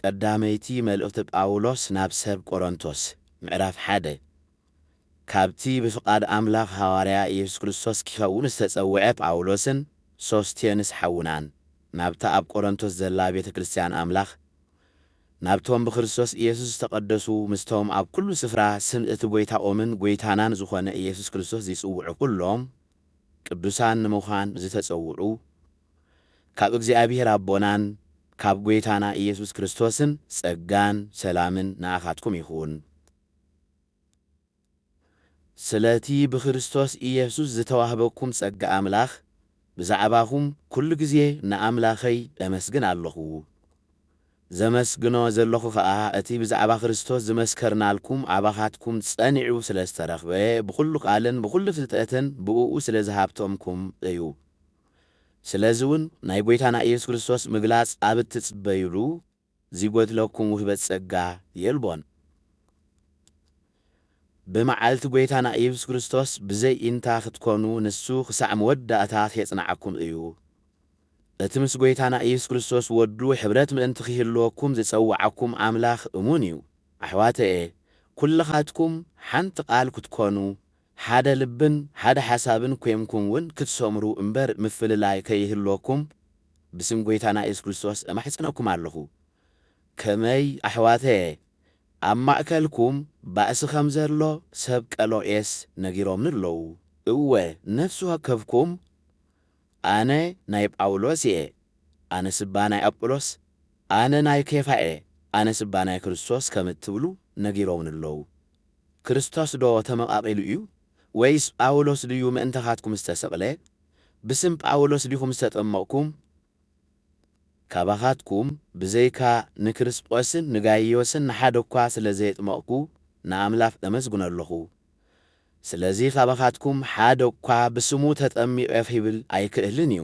ቀዳመይቲ መልእኽቲ ጳውሎስ ናብ ሰብ ቆሮንቶስ ምዕራፍ 1 ካብቲ ብፍቃድ ኣምላኽ ሐዋርያ ኢየሱስ ክርስቶስ ክኸውን ዝተጸውዐ ጳውሎስን ሶስቴንስ ሓውናን ናብታ ኣብ ቆሮንቶስ ዘላ ቤተ ክርስቲያን ኣምላኽ ናብቶም ብክርስቶስ ኢየሱስ ዝተቀደሱ ምስቶም ኣብ ኩሉ ስፍራ ስም እቲ ጎይታኦምን ጎይታናን ዝኾነ ኢየሱስ ክርስቶስ ዝጽውዑ ኩሎም ቅዱሳን ንምዃን ዝተጸውዑ ካብ እግዚአብሔር አቦናን ካብ ጎይታና ኢየሱስ ክርስቶስን ጸጋን ሰላምን ንኣኻትኩም ይኹን። ስለቲ ብክርስቶስ ኢየሱስ ዝተዋህበኩም ጸጋ ኣምላኽ ብዛዕባኹም ኩሉ ግዜ ንኣምላኸይ ኣመስግን ኣለኹ። ዘመስግኖ ዘለኹ ኸዓ እቲ ብዛዕባ ክርስቶስ ዝመስከርናልኩም ኣባኻትኩም ጸኒዑ ስለ ዝተረኽበ ብኩሉ ቃልን ብኩሉ ፍልጠትን ብእኡ ስለ ዝሃብቶምኩም እዩ። ስለዚ እውን ናይ ጎይታና ኢየሱስ ክርስቶስ ምግላጽ ኣብ እትጽበይሉ ዝጐድለኩም ውህበት ጸጋ የልቦን። ብመዓልቲ ጎይታና ኢየሱስ ክርስቶስ ብዘይ ኢንታ ክትኮኑ ንሱ ክሳዕ መወዳእታ የጽንዓኩም እዩ። እቲ ምስ ጎይታና ኢየሱስ ክርስቶስ ወዱ ሕብረት ምእንቲ ክህልወኩም ዝጸውዓኩም ኣምላኽ እሙን እዩ። ኣሕዋተየ ኩልኻትኩም ሓንቲ ቃል ክትኮኑ ሓደ ልብን ሓደ ሓሳብን ኮይንኩም እውን ክትሰምሩ እምበር ምፍልላይ ከይህልወኩም ብስም ጎይታና ኢየሱስ ክርስቶስ እማሕጽነኩም ኣለኹ። ከመይ ኣሕዋተየ ኣብ ማእከልኩም ባእሲ ከም ዘሎ ሰብ ቀሎኤስ ነጊሮምኒ ኣለዉ። እወ ነፍሲ ወከፍኩም ኣነ ናይ ጳውሎስ እየ፣ ኣነ ስባ ናይ ኣጵሎስ፣ ኣነ ናይ ኬፋ እየ፣ ኣነ ስባ ናይ ክርስቶስ ከም እትብሉ ነጊሮምኒ ኣለዉ። ክርስቶስ ዶ ተመቓቒሉ እዩ? ወይስ ጳውሎስ ድዩ ምእንተኻትኩም ዝተሰቕለ? ብስም ጳውሎስ ዲኹም ዝተጠመቕኩም? ካባኻትኩም ብዘይካ ንክርስጶስን ንጋይዮስን ንሓደ እኳ ስለ ዘየጥመቕኩ ንኣምላኽ ኣመስግኖ ኣለኹ። ስለዚ ካባኻትኩም ሓደ እኳ ብስሙ ተጠሚቐ ኺብል ኣይክእልን እዩ።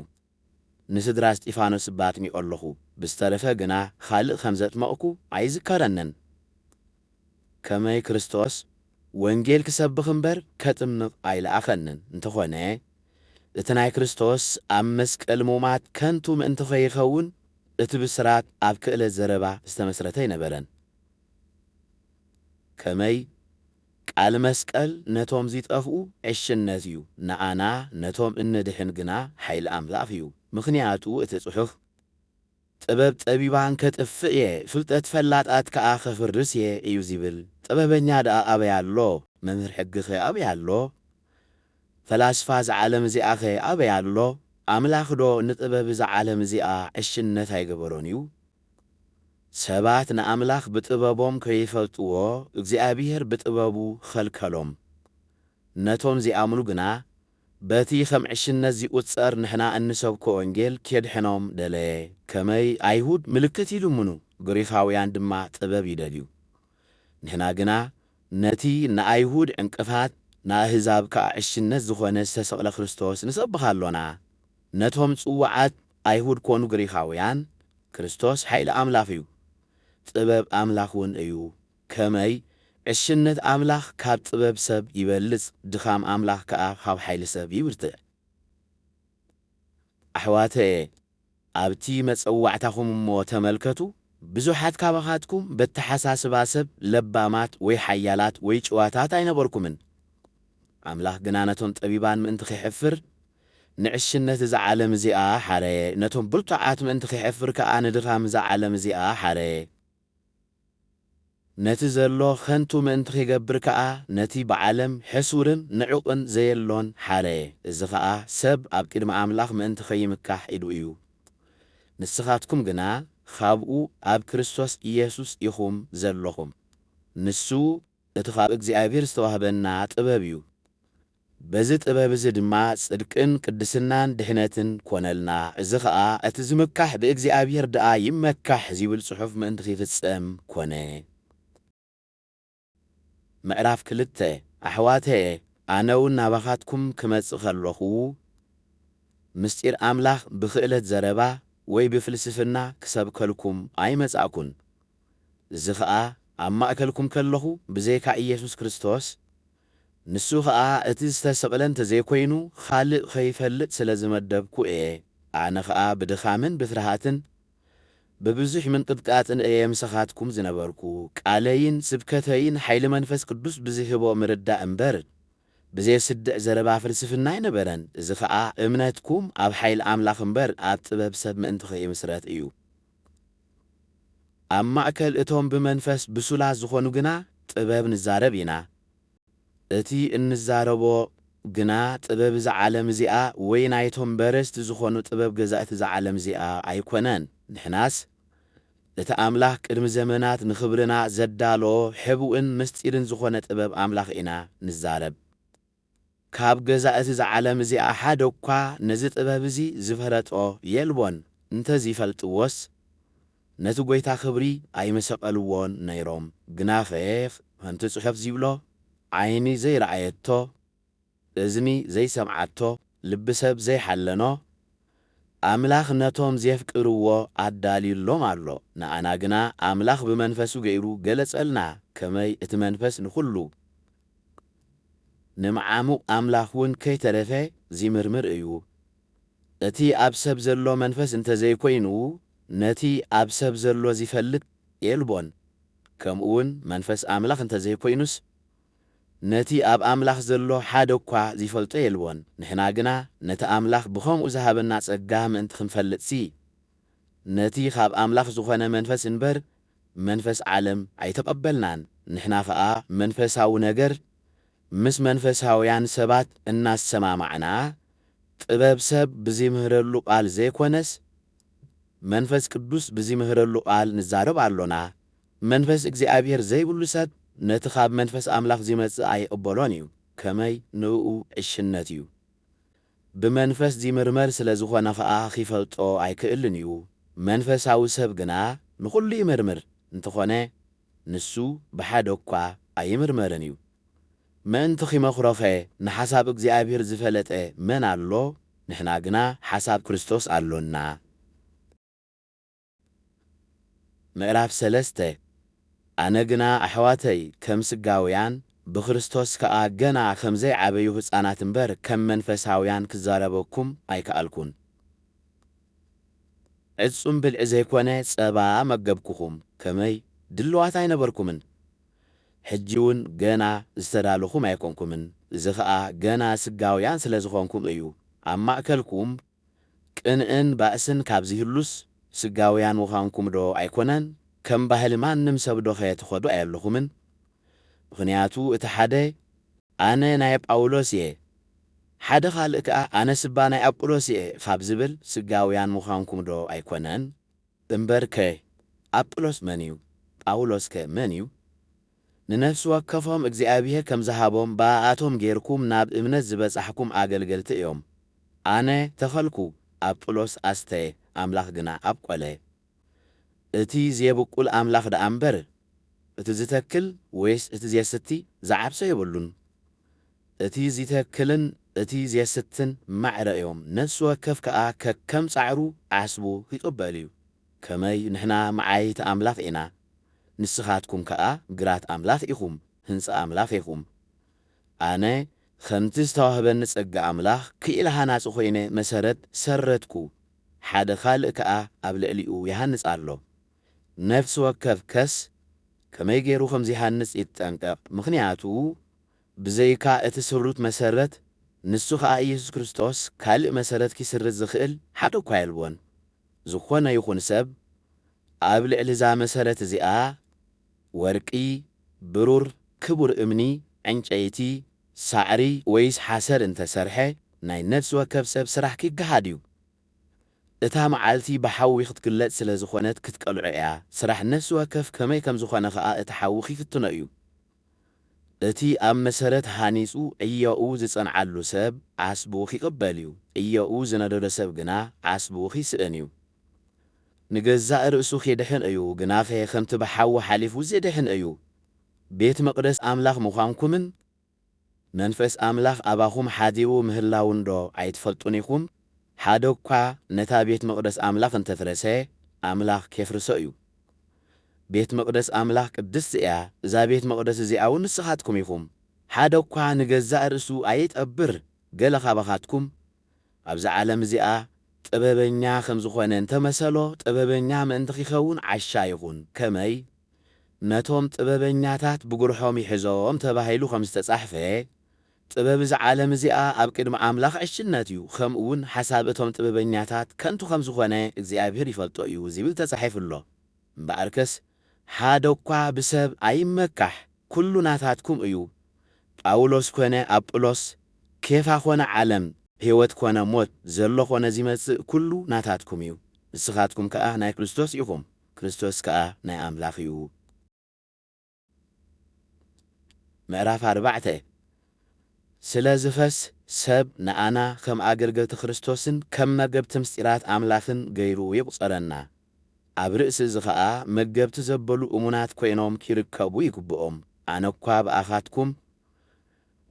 ንስድራ እስጢፋኖስ ባጥሚቑ ኣለኹ፣ ብዝተረፈ ግና ኻልእ ከም ዘጥመቕኩ ኣይዝከረነን። ከመይ ክርስቶስ ወንጌል ክሰብኽ እምበር ከጥምቕ ኣይለኣኸንን እንተኾነ እቲ ናይ ክርስቶስ ኣብ መስቀል ሙማት ከንቱ ምእንቲ ኸይኸውን እቲ ብስራት ኣብ ክእለት ዘረባ ዝተመስረተ ይነበረን። ከመይ ቃል መስቀል ነቶም ዚጠፍኡ ዕሽነት እዩ፣ ንኣና ነቶም እንድሕን ግና ሓይሊ ኣምላኽ እዩ። ምኽንያቱ እቲ ጽሑፍ ጥበብ ጠቢባን ከጥፍእ እየ፣ ፍልጠት ፈላጣት ከኣ ኸፍርስ እየ እዩ ዚብል። ጥበበኛ ደኣ ኣበይ ኣሎ? መምህር ሕጊ ኸ ኣበይ ኣሎ? ፈላስፋ ዝዓለም እዚኣ ኸ ኣበይ ኣሎ? ኣምላኽ ዶ ንጥበብ ዝዓለም እዚኣ ዕሽነት ኣይገበሮን እዩ? ሰባት ንኣምላኽ ብጥበቦም ከይፈልጥዎ እግዚኣብሔር ብጥበቡ ኸልከሎም። ነቶም ዚኣምኑ ግና በቲ ከም ዕሽነት ዚቁጸር ንሕና እንሰብኮ ወንጌል ኬድሕኖም ደለየ። ከመይ ኣይሁድ ምልክት ይልምኑ፣ ግሪኻውያን ድማ ጥበብ ይደልዩ። ንሕና ግና ነቲ ንኣይሁድ ዕንቅፋት ንኣሕዛብ ከዓ ዕሽነት ዝኾነ ዝተሰቕለ ክርስቶስ ንሰብኽ ኣሎና። ነቶም ጽዋዓት ኣይሁድ ኮኑ ግሪኻውያን ክርስቶስ ሓይሊ ኣምላኽ እዩ፣ ጥበብ ኣምላኽ እውን እዩ። ከመይ ዕሽነት ኣምላኽ ካብ ጥበብ ሰብ ይበልጽ፣ ድኻም ኣምላኽ ከዓ ካብ ሓይሊ ሰብ ይብርትዕ። ኣሕዋተየ ኣብቲ መጸዋዕታኹም እሞ ተመልከቱ። ብዙሓት ካባኻትኩም በተሓሳስባ ሰብ ለባማት ወይ ሓያላት ወይ ጭዋታት ኣይነበርኩምን። ኣምላኽ ግና ነቶም ጠቢባን ምእንቲ ኺሕፍር ንዕሽነት እዛ ዓለም እዚኣ ሓረየ፣ ነቶም ብልቱዓት ምእንቲ ኺሕፍር ከዓ ንድኻም እዛ ዓለም እዚኣ ሓረየ። ነቲ ዘሎ ኸንቱ ምእንቲ ኺገብር ከዓ ነቲ ብዓለም ሕሱርን ንዑቕን ዘየሎን ሓረየ። እዚ ከዓ ሰብ ኣብ ቅድሚ ኣምላኽ ምእንቲ ኸይምካሕ ኢሉ እዩ። ንስኻትኩም ግና ካብኡ ኣብ ክርስቶስ ኢየሱስ ኢኹም ዘለኹም። ንሱ እቲ ካብ እግዚኣብሔር ዝተዋህበና ጥበብ እዩ። በዚ ጥበብ እዚ ድማ ጽድቅን ቅድስናን ድሕነትን ኮነልና። እዚ ከዓ እቲ ዝምካሕ ብእግዚአብሔር ደኣ ይመካሕ ዚብል ጽሑፍ ምእንቲ ኺፍጸም ኮነ። ምዕራፍ 2 ኣሕዋተየ ኣነ እውን ናባኻትኩም ክመጽእ ከለኹ ምስጢር ኣምላኽ ብኽእለት ዘረባ ወይ ብፍልስፍና ክሰብከልኩም ኣይመጻእኩን። እዚ ከዓ ኣብ ማእከልኩም ከለኹ ብዘይካ ኢየሱስ ክርስቶስ ንሱ ከዓ እቲ ዝተሰቕለ እንተዘይኮይኑ ኻልእ ኸይፈልጥ ስለ ዝመደብኩ እየ። ኣነ ከዓ ብድኻምን ብፍርሃትን ببزح من قدقات إن أيام سخاتكم زنبركو قالين سبكتين حيل منفس قدوس بزيهبو مردا أمبر بزي سد زربا فلسفنا ينبرن إذا خاء إمناتكم أب حيل أملاخ أمبر أبتبب سب من تخي مسرات إيو أما أكل إتهم بمنفس بسولا زخونو جنا تباب نزاربينا أتي النزاربو جنا تباب ز عالم زئا وينايتهم برست زخونو تباب جزاء ز عالم زئا أيقونان نحناس لتأملاح كرم زمانات نخبرنا زدالو حبوئن مستيرن زخونة تباب أملاح إنا نزارب كاب جزاء ز عالم زئا حادوكا نزت تباب زي زفرت أو يلبون انت زيفلت وس نتو قويتا خبري أي مسقلوون نيروم جنافيف هنتو صحف زيبلو عيني زي رعيتو إذني زي سمعتو لبسب زي حلنو أملاخ نتوم زيفكروا عدالي اللوم عالو نانا جنا أملاخ بمنفسو غيرو جلس قلنا كمي اتمنفس نخلو نمعامو أملاخون كي ترفي زي مرمر ايو اتي أبسب زلو منفس انت زي كوينو نتي أبسب زلو زي فلت يلبون كمون منفس أملاخ انت زي كوينوس نتي أب أملاخ زلو حادوكوا زي فلت يلبون نحنا جنا نت أملاخ بخوم أزهاب الناس أقام انت خنفلت سي نتي خاب أملاخ زخوانا منفس انبر منفس عالم أيتقبلنان نحنا فقا منفساو نجر مس منفساويان سبات الناس سما معنا طباب سب بزي مهرلو قال زي كونس منفس قدوس بزي مهرلو قال نزارب علونا منفس اكزيابير زي بلوسات نتخاب منفس أملاخ زي مز أي أبولونيو كمي نوء الشنتيو بمنفس زي مرمر سلازخوانا فقا خيفلتو أي كإلنيو منفساو سب جنا نخلي يمرمر انتخونه نسو بحادوكوا أي مرمرنيو من تخي مخرفه نحساب اكزيابير زفلت من اللو نحنا جنا حساب كريستوس اللونا مقراف سلسته أنا جنا أحواتي كم سقاويان بخريستوس كأ جنا خمزي عبيو هسانات تنبر كم منفساويان كزاربوكم أي كألكون عدسون بالعزيكواني سابا مقبكوكم كمي دلواتاي نبركمن حجيون جنا استدالوكم أيكونكمن زخاء جنا سقاويان سلازخونكم أيو أما أكلكم كأن بأسن كابزيهلوس سقاويان وخانكم دو أيكونان كم بهلمان نمسب دو خيات خدو أيلوكمن غنياتو اتحادي أنا نايب أولوسيه حدا خالك أنا سبانا أبولوسيه خابزبل سقاويان مخانكم دو أيكونان تنبركي أبولوس منيو أولوس كمنيو ننفس وكفهم اكزيابيه كم زهابهم باعاتهم غيركم ناب امنت زبصحكم اغلغلت يوم انا تخلكو أبولوس أستي أملاخ جنا أبقولي اتي زيبقول أملاخ دا أمبر اتي زيتكل ويس اتي زيستي زعب سيبولون اتي زيتكلن اتي زيستن مع رأيهم نسوا كف كم صعرو عسبو يقبليو كمي نحنا معايت أملاخ إنا نسخاتكم قرات أملاخ إخوم هنس أملاخ إخوم أنا خمتز توهبن نسقى أملاخ كإلها ناس أخويني مسارت سردكو حاد خالق أبلئليو يهانس أرلو نفس وكف كس كما يجيرو خمزي هانس يتنقق مخنياتو بزيكا اتسروت مسارت نسوخ إيسوس كريستوس كالق مسارت كي سرد زخيل حادو كويلبون زخونا يخون سب أبلئلي زا مسارت زيقا ورقي برور كبر امني عنجايتي سعري ويس حاسر انت سرحي ناي نفس وكف سب سرحكي قهاديو اتا معالتي بحاوي خدكلت سلا زخوانات كتقلعيا سرح نفس وكف كمي كم زخوانا خاء اتحاوخي كتنايو اتي ام مسارت هانيسو اياو زيصان عالو سب عاسبوخي قباليو اياو زنادو سب جنا عاسبوخي سئنيو نجزاء رأسو خيدحن ايو جنافه خمت بحاو حاليفو زيدحن ايو بيت مقدس أملاخ مخامكمن منفس أملاخ أباخم حاديو مهلاون دو عيتفلطونيكم حادوكا نتا بيت مقدس أملاخ انتفرسي أملاخ كيفرسو ايو بيت مقدس أملاخ قدس ايا زا بيت مقدس زياو نسخاتكم يخم حادوكا نجزاء رأسو عيت أبر قلخ أباخاتكم أبزا عالم زيا ጥበበኛ ከም ዝኾነ እንተመሰሎ ጥበበኛ ምእንቲ ኺኸውን ዓሻ ይኹን ከመይ ነቶም ጥበበኛታት ብጉርሖም ይሕዞም ተባሂሉ ከም ዝተጻሕፈ ጥበብ እዚ ዓለም እዚኣ ኣብ ቅድሚ ኣምላኽ ዕሽነት እዩ ከምኡውን ሓሳብ እቶም ጥበበኛታት ከንቱ ከም ዝኾነ እግዚኣብሔር ይፈልጦ እዩ ዝብል ተጻሒፉ ኣሎ እምበኣርከስ ሓደ እኳ ብሰብ ኣይመካሕ ኩሉ ናታትኩም እዩ ጳውሎስ ኮነ ኣጵሎስ ኬፋ ኮነ ዓለም ሕይወት ኮነ ሞት ዘሎ ኮነ ዝመጽእ ኩሉ ናታትኩም እዩ ንስኻትኩም ከኣ ናይ ክርስቶስ ኢኹም ክርስቶስ ከኣ ናይ ኣምላኽ እዩ ምዕራፍ 4 ስለ ዝፈስ ሰብ ንኣና ከም ኣገልገልቲ ክርስቶስን ከም መገብቲ ምስጢራት ኣምላኽን ገይሩ ይቁጸረና ኣብ ርእሲ እዚ ኸኣ መገብቲ ዘበሉ እሙናት ኮይኖም ኪርከቡ ይግብኦም ኣነ እኳ ብኣኻትኩም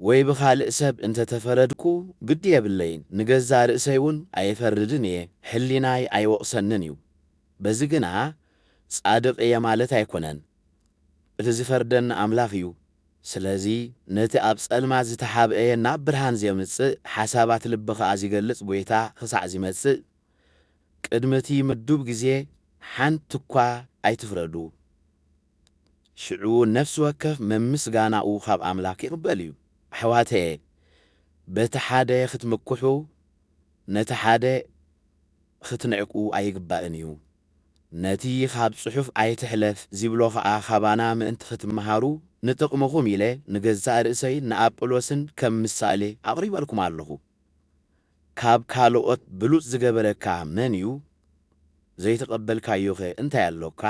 ወይ ብኻልእ ሰብ እንተተፈረድኩ ግዲ የብለይን ንገዛ ርእሰይ እውን ኣይፈርድን እየ ሕሊናይ ኣይወቕሰንን እዩ በዚ ግና ጻድቕ እየ ማለት ኣይኮነን እቲ ዝፈርደኒ ኣምላኽ እዩ ስለዚ ነቲ ኣብ ጸልማት ዝተሓብአየ ናብ ብርሃን ዘምጽእ ሓሳባት ልብኻ ዝገልጽ ጐይታ ክሳዕ ዝመጽእ ቅድሚቲ ምዱብ ግዜ ሓንቲ እኳ ኣይትፍረዱ ሽዑ ነፍሲ ወከፍ መምስጋናኡ ካብ ኣምላኽ ይቕበል እዩ ኣሕዋተየ በቲ ሓደ ክትምክሑ ነቲ ሓደ ክትንዕቁ ኣይግባእን እዩ ነቲ ካብ ጽሑፍ ኣይትሕለፍ ዝብሎ ኸዓ ኻባና ምእንቲ ክትመሃሩ ንጥቕምኹም ኢለ ንገዛእ ርእሰይ ንኣጵሎስን ከም ምሳሌ ኣቕሪበልኩም ኣለኹ ካብ ካልኦት ብሉጽ ዝገበረካ መን እዩ ዘይተቐበልካዮ ኸ እንታይ ኣለካ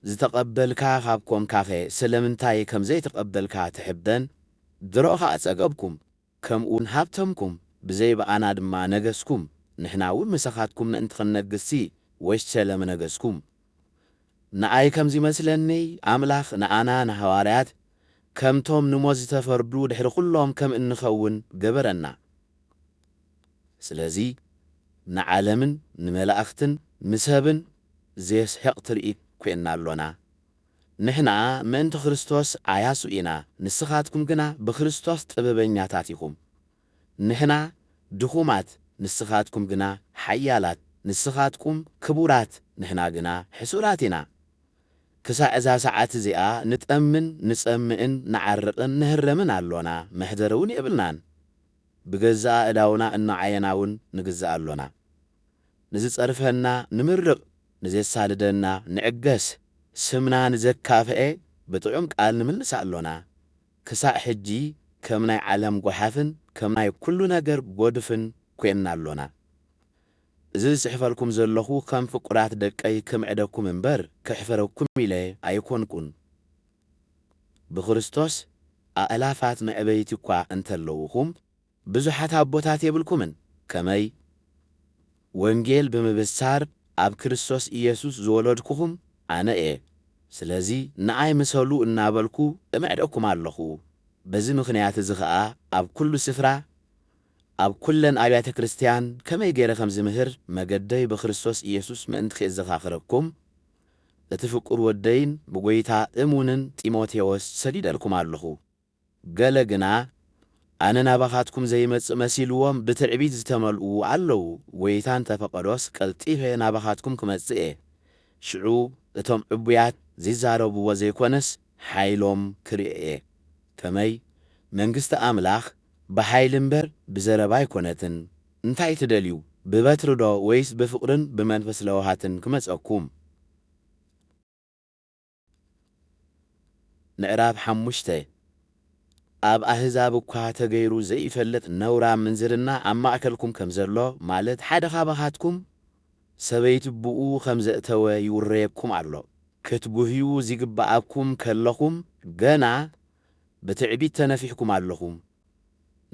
ዝተቐበልካ ካብኮምካኸ ስለምንታይ ከም ዘይተቐበልካ ትሕበን ድሮኻ ኣጸገብኩም ከምኡን ሃብተምኩም ብዘይ በኣና ድማ ነገስኩም ንሕና እውን ምሳኻትኩም ምእንቲ ኽነግሲ ወይሸለም ነገስኩም ንኣይ ከም ዝመስለኒ ኣምላኽ ንኣና ንሐዋርያት ከምቶም ንሞት ዝተፈርዱ ድሕሪ ኩሎም ከም እንኸውን ገበረና ስለዚ ንዓለምን ንመላእኽትን ምሰብን ዘየስሕቕ ትርኢት ኮይንና ኣሎና ንሕና ምእንቲ ክርስቶስ ኣያሱ ኢና ንስኻትኩም ግና ብክርስቶስ ጥበበኛታት ኢኹም ንሕና ድኹማት ንስኻትኩም ግና ሓያላት ንስኻትኩም ክቡራት ንሕና ግና ሕሱራት ኢና ክሳዕ እዛ ሰዓት እዚኣ ንጠምን ንጸምእን ንዓርቕን ንህረምን ኣሎና መሕደር እውን የብልናን ብገዛእ እዳውና እናዓየናውን ንግዛእ ኣሎና ንዝጸርፈና ንምርቕ ንዘሳልደና ንዕገስ ስምና ንዘካፍአ ብጥዑም ቃል ንምልስ ኣሎና ክሳዕ ሕጂ ከም ናይ ዓለም ጓሓፍን ከም ናይ ኩሉ ነገር ጎድፍን ኮይንና ኣሎና እዚ ዝጽሕፈልኩም ዘለኹ ከም ፍቁራት ደቀይ ክምዕደኩም እምበር ክሕፈረኩም ኢለ ኣይኮንኩን ብክርስቶስ ኣእላፋት መዕበይቲ እኳ እንተለውኹም ብዙሓት ኣቦታት የብልኩምን ከመይ ወንጌል ብምብሳር ኣብ ክርስቶስ ኢየሱስ ዝወለድኩኹም ኣነ እየ ስለዚ ንኣይ ምሰሉ እናበልኩ እምዕደኩም ኣለኹ በዚ ምኽንያት እዚ ኸኣ ኣብ ኩሉ ስፍራ ኣብ ኩለን ኣብያተ ክርስቲያን ከመይ ገይረ ከም ዝምህር መገደይ ብክርስቶስ ኢየሱስ ምእንቲ ክዘኻኽረኩም እቲ ፍቁር ወደይን ብጎይታ እሙንን ጢሞቴዎስ ሰዲደልኩም ኣለኹ ገለ ግና ኣነ ናባኻትኩም ዘይመጽእ መሲልዎም ብትዕቢት ዝተመልኡ ኣለዉ ጎይታን ተፈቐዶስ ቀልጢፈ ናባኻትኩም ክመጽእ እየ ሽዑ እቶም ዕቡያት ዝዛረብዎ ዘይኮነስ ሓይሎም ክርእየ እየ ከመይ መንግስቲ ኣምላኽ ብሓይሊ እምበር ብዘረባ ኣይኮነትን እንታይ ትደልዩ ብበትሪ ዶ ወይስ ብፍቕርን ብመንፈስ ለውሃትን ክመጸኩም ምዕራፍ 5 ኣብ ኣሕዛብ እኳ ተገይሩ ዘይፈልጥ ነውራ ምንዝርና ኣብ ማእከልኩም ከም ዘሎ ማለት ሓደ ኻባኻትኩም ሰበይቲ ብኡ ከም ዘእተወ ይውረየኩም ኣሎ ክትጉህዩ ዝግባኣኩም ከለኹም ገና ብትዕቢት ተነፊሕኩም ኣለኹም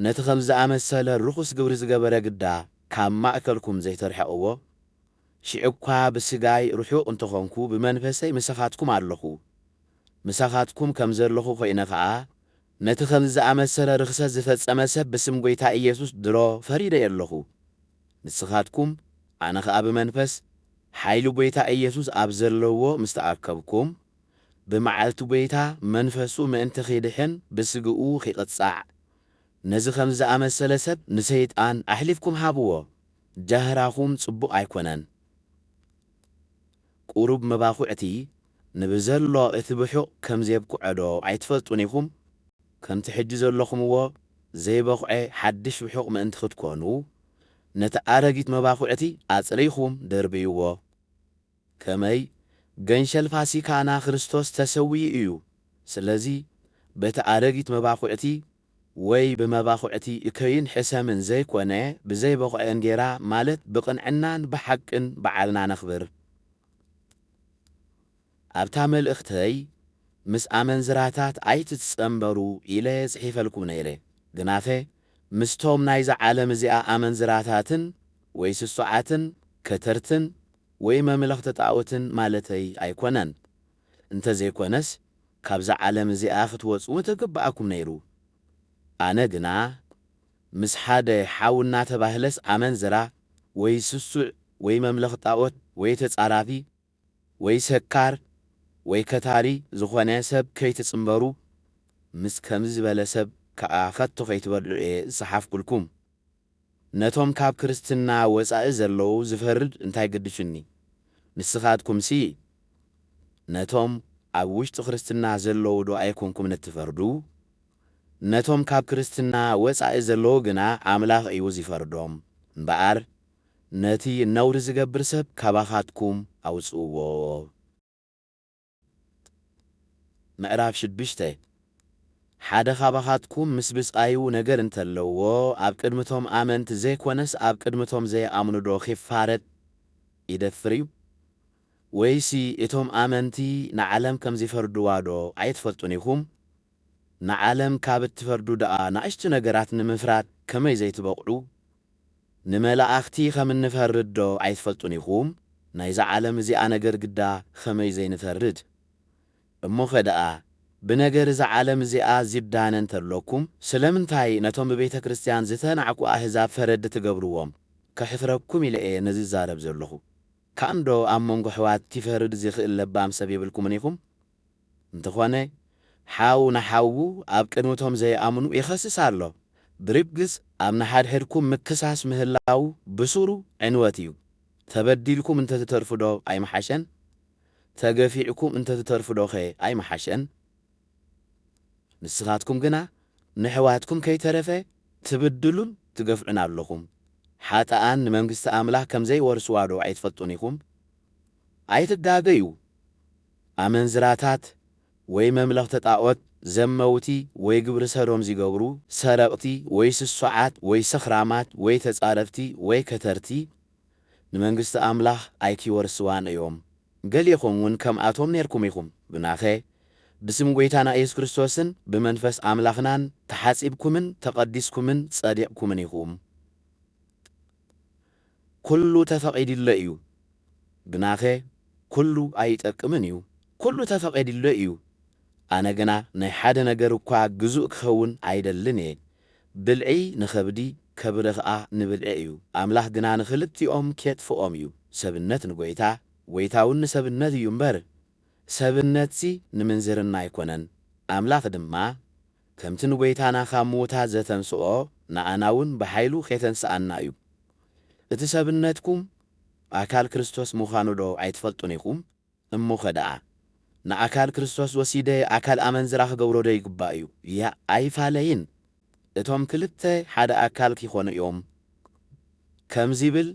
ነቲ ከም ዝኣመሰለ ርኹስ ግብሪ ዝገበረ ግዳ ካብ ማእከልኩም ዘይተርሐቕዎ ሽዕኳ ብስጋይ ርሑቕ እንተኾንኩ ብመንፈሰይ ምሳኻትኩም ኣለኹ ምሳኻትኩም ከም ዘለኹ ኾይነ ኸዓ ነቲ ከም ዝኣመሰለ ርክሰት ዝፈጸመ ሰብ ብስም ጐይታ ኢየሱስ ድሮ ፈሪደ የለኹ ንስኻትኩም ኣነ ኸኣ ብመንፈስ ሓይሊ ጐይታ ኢየሱስ ኣብ ዘለዎ ምስ ተኣከብኩም ብመዓልቲ ጐይታ መንፈሱ ምእንቲ ኺድሕን ብስግኡ ኺቕጻዕ ነዚ ከም ዝኣመሰለ ሰብ ንሰይጣን ኣሕሊፍኩም ሃብዎ ጃህራኹም ጽቡቕ ኣይኮነን ቁሩብ መባኹዕቲ ንብዘሎ እቲ ብሑቕ ከም ዘብኩዐዶ ኣይትፈልጡን ኢኹም ከምቲ ሕጂ ዘለኹምዎ ዘይበኹዐ ሓድሽ ብሑቕ ምእንቲ ክትኮኑ ነቲ ኣረጊት መባኹዕቲ ኣጽሪኹም ደርብይዎ ከመይ ገንሸል ፋሲካና ክርስቶስ ተሰውይ እዩ ስለዚ በቲ ኣረጊት መባኹዕቲ ወይ ብመባኹዕቲ እከይን ሕሰምን ዘይኮነ ብዘይበኹዐ እንጌራ ማለት ብቕንዕናን ብሓቅን በዓልና ነኽብር ኣብታ መልእኽተይ ምስ ኣመንዝራታት ኣይትጸምበሩ ኢለ ጽሒፈልኩም ነይረ ግናኸ ምስቶም ናይዛ ዓለም እዚኣ ኣመንዝራታትን ወይ ስሱዓትን ከተርትን ወይ መምለኽቲ ጣዖትን ማለተይ ኣይኮነን እንተዘይኮነስ ካብዛ ዓለም እዚኣ ክትወፁ ተግባኣኩም ነይሩ ኣነ ግና ምስ ሓደ ሓው እናተባህለስ ኣመንዝራ ወይ ስሱዕ ወይ መምለኽቲ ጣዖት ወይ ተጻራፊ ወይ ሰካር ወይ ከታሪ ዝኾነ ሰብ ከይትጽምበሩ ምስ ከምዚ ዝበለ ሰብ ከዓ ከቶ ከይትበልዑ እየ ዝሰሓፍኩልኩም ነቶም ካብ ክርስትና ወፃኢ ዘለዉ ዝፈርድ እንታይ ግድሽኒ ንስኻትኩምሲ ነቶም ኣብ ውሽጢ ክርስትና ዘለዉ ዶ ኣይኮንኩም ንትፈርዱ ነቶም ካብ ክርስትና ወፃኢ ዘለዉ ግና ኣምላኽ እዩ ዝፈርዶም እምበኣር ነቲ ነውሪ ዝገብር ሰብ ካባኻትኩም ኣውፅእዎ ምዕራፍ 6 ሓደ ካባኻትኩም ምስ ብጻዩ ነገር እንተለዎ ኣብ ቅድምቶም ኣመንቲ ዘይኮነስ ኣብ ቅድምቶም ዘይኣምኑ ዶ ኺፋረድ ይደፍር እዩ ወይሲ እቶም ኣመንቲ ንዓለም ከም ዝፈርድዋ ዶ ኣይትፈልጡን ኢኹም ንዓለም ካብ እትፈርዱ ደኣ ንእሽቲ ነገራት ንምፍራድ ከመይ ዘይትበቕዑ ንመላእኽቲ ከም እንፈርድ ዶ ኣይትፈልጡን ኢኹም ናይዛ ዓለም እዚኣ ነገር ግዳ ከመይ ዘይንፈርድ እሞ ኸደኣ ብነገር እዛ ዓለም እዚኣ ዝዳነ እንተለኩም ስለምንታይ ነቶም ብቤተ ክርስቲያን ዝተናዕቁ ኣሕዛብ ፈረድ ትገብርዎም ከሕፍረኩም ኢለ እየ ነዚ ዛረብ ዘለኹ ካንዶ ኣብ መንጎ ሕዋት ትፈርድ ዝኽእል ለባም ሰብ ይብልኩምን ኢኹም እንተኾነ ሓው ንሓው ኣብ ቅድምቶም ዘይኣምኑ ይኸስስ ኣሎ ብርግጽ ኣብ ንሓድሕድኩም ምክሳስ ምህላው ብሱሩ ዕንወት እዩ ተበዲልኩም እንተትተርፉ ዶ ኣይመሓሸን ተገፊዕኩም እንተትተርፉ ዶ ኸ ኣይመሓሸን ንስኻትኩም ግና ንሕዋትኩም ከይተረፈ ትብድሉን ትገፍዑን ኣለኹም ሓጣኣን ንመንግሥቲ ኣምላኽ ከም ዘይወርስዋ ዶ ኣይትፈልጡን ኢኹም ኣይትጋገዩ ኣመንዝራታት ወይ መምለኽቲ ጣዖት ዘመውቲ ወይ ግብሪ ሰዶም ዝገብሩ ሰረቕቲ ወይ ስሱዓት ወይ ሰኽራማት ወይ ተጻረፍቲ ወይ ከተርቲ ንመንግሥቲ ኣምላኽ ኣይኪወርስዋን እዮም ገሊኹም እውን ከምኣቶም ነርኩም ኢኹም ግናኸ ብስም ጐይታና ኢየሱስ ክርስቶስን ብመንፈስ ኣምላኽናን ተሓጺብኩምን ተቐዲስኩምን ጸዲቕኩምን ኢኹም ኩሉ ተፈቒድሎ እዩ ግናኸ ኩሉ ኣይጠቅምን እዩ ኩሉ ተፈቒድሎ እዩ ኣነ ግና ናይ ሓደ ነገር እኳ ግዙእ ክኸውን ኣይደልን እየ ብልዒ ንኸብዲ ከብሪ ኸኣ ንብልዒ እዩ ኣምላኽ ግና ንኽልቲኦም ኬጥፍኦም እዩ ሰብነት ንጐይታ ጐይታውን ንሰብነት እዩ እምበር ሰብነትሲ ንምንዝርና ኣይኮነን ኣምላኽ ድማ ከምቲ ንጐይታና ካብ ምዉታት ዘተንስኦ ንኣናውን ብሓይሉ ኸተንስኣና እዩ እቲ ሰብነትኩም ኣካል ክርስቶስ ምዃኑ ዶ ኣይትፈልጡን ኢኹም እሞ ኸደኣ ንኣካል ክርስቶስ ወሲደ ኣካል ኣመንዝራ ክገብሮ ዶ ይግባእ እዩ ያ ኣይፋለይን እቶም ክልተ ሓደ ኣካል ክኾኑ እዮም ከምዚ ብል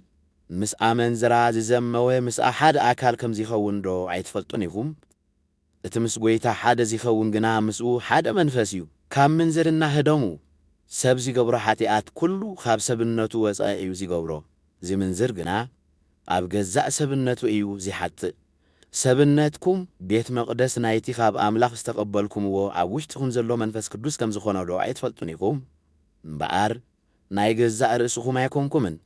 ምስ ኣመንዝራ ዝዘመወ ምስኣ ሓደ ኣካል ከም ዝኸውን ዶ ኣይትፈልጡን ኢኹም እቲ ምስ ጐይታ ሓደ ዝኸውን ግና ምስኡ ሓደ መንፈስ እዩ ካብ ምንዝርና ህደሙ ሰብ ዝገብሮ ሓጢኣት ኩሉ ካብ ሰብነቱ ወፃኢ እዩ ዝገብሮ ዝምንዝር ግና ኣብ ገዛእ ሰብነቱ እዩ ዝሓጥእ ሰብነትኩም ቤት መቕደስ ናይቲ ካብ ኣምላኽ ዝተቐበልኩምዎ ኣብ ውሽጢኹም ዘሎ መንፈስ ቅዱስ ከም ዝኾነ ዶ ኣይትፈልጡን ኢኹም እምበኣር ናይ ገዛእ ርእስኹም ኣይኮንኩምን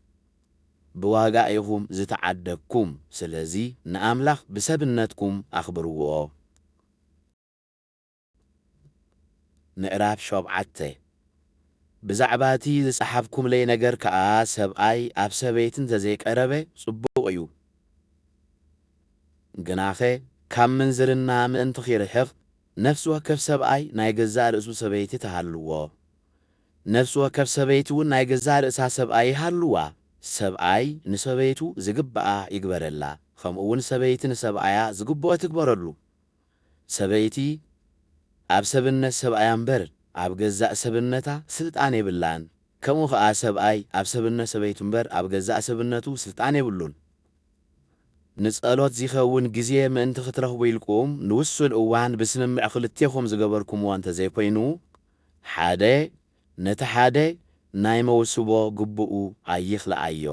ብዋጋ ኢኹም ዝተዓደግኩም ስለዚ ንኣምላኽ ብሰብነትኩም ኣኽብርዎ ምዕራፍ 7 ብዛዕባ እቲ ዝጸሓፍኩምለይ ነገር ከዓ ሰብኣይ ኣብ ሰበይቲ እንተዘይቀረበ ጽቡቕ እዩ ግናኸ ካብ ምንዝርና ምእንቲ ኺርሕቕ ነፍሲ ወከፍ ሰብኣይ ናይ ገዛእ ርእሱ ሰበይቲ ተሃልዎ ነፍሲ ወከፍ ሰበይቲ እውን ናይ ገዛእ ርእሳ ሰብኣይ ይሃልዋ ሰብኣይ ንሰበይቱ ዝግብኣ ይግበረላ ከምኡውን ሰበይቲ ንሰብኣያ ዝግብኦ ትግበረሉ ሰበይቲ ኣብ ሰብነት ሰብኣያ እምበር ኣብ ገዛእ ሰብነታ ስልጣን የብላን ከምኡ ኸኣ ሰብኣይ ኣብ ሰብነት ሰበይቱ እምበር ኣብ ገዛእ ሰብነቱ ስልጣን የብሉን ንጸሎት ዝኸውን ግዜ ምእንቲ ክትረኽቡ ኢልኩም ንውሱን እዋን ብስምምዕ ክልቴኹም ዝገበርኩምዎ እንተዘይኮይኑ ሓደ ነቲ ሓደ ናይ መውስቦ ግቡኡ ኣይኽልኣዮ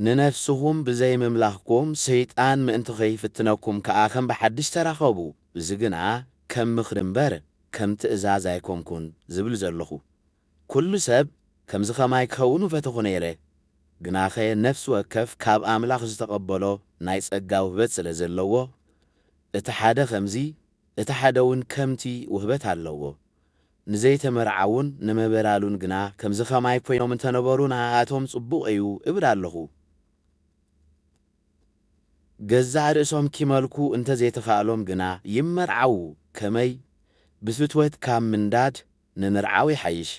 ንነፍስኹም ብዘይ ምምላኽኩም ሰይጣን ምእንቲ ኸይፍትነኩም ከኣ ከም ብሓድሽ ተራኸቡ እዚ ግና ከም ምኽሪ እምበር ከም ትእዛዝ ኣይኮንኩን ዝብል ዘለኹ ኩሉ ሰብ ከምዚ ኸማይ ክኸውን ፈተኹ ነይረ ግናኸ ነፍሲ ወከፍ ካብ ኣምላኽ ዝተቐበሎ ናይ ጸጋ ውህበት ስለ ዘለዎ እቲ ሓደ ከምዚ እቲ ሓደ እውን ከምቲ ውህበት ኣለዎ ንዘይተመርዓውን ንመበላሉን ግና ከምዚ ኸማይ ኮይኖም እንተነበሩ ንኣቶም ጽቡቕ እዩ እብል ኣለኹ ገዛእ ርእሶም ኪመልኩ እንተዘይተኻእሎም ግና ይመርዓው ከመይ ብፍትወት ካብ ምንዳድ ንምርዓው ይሓይሽ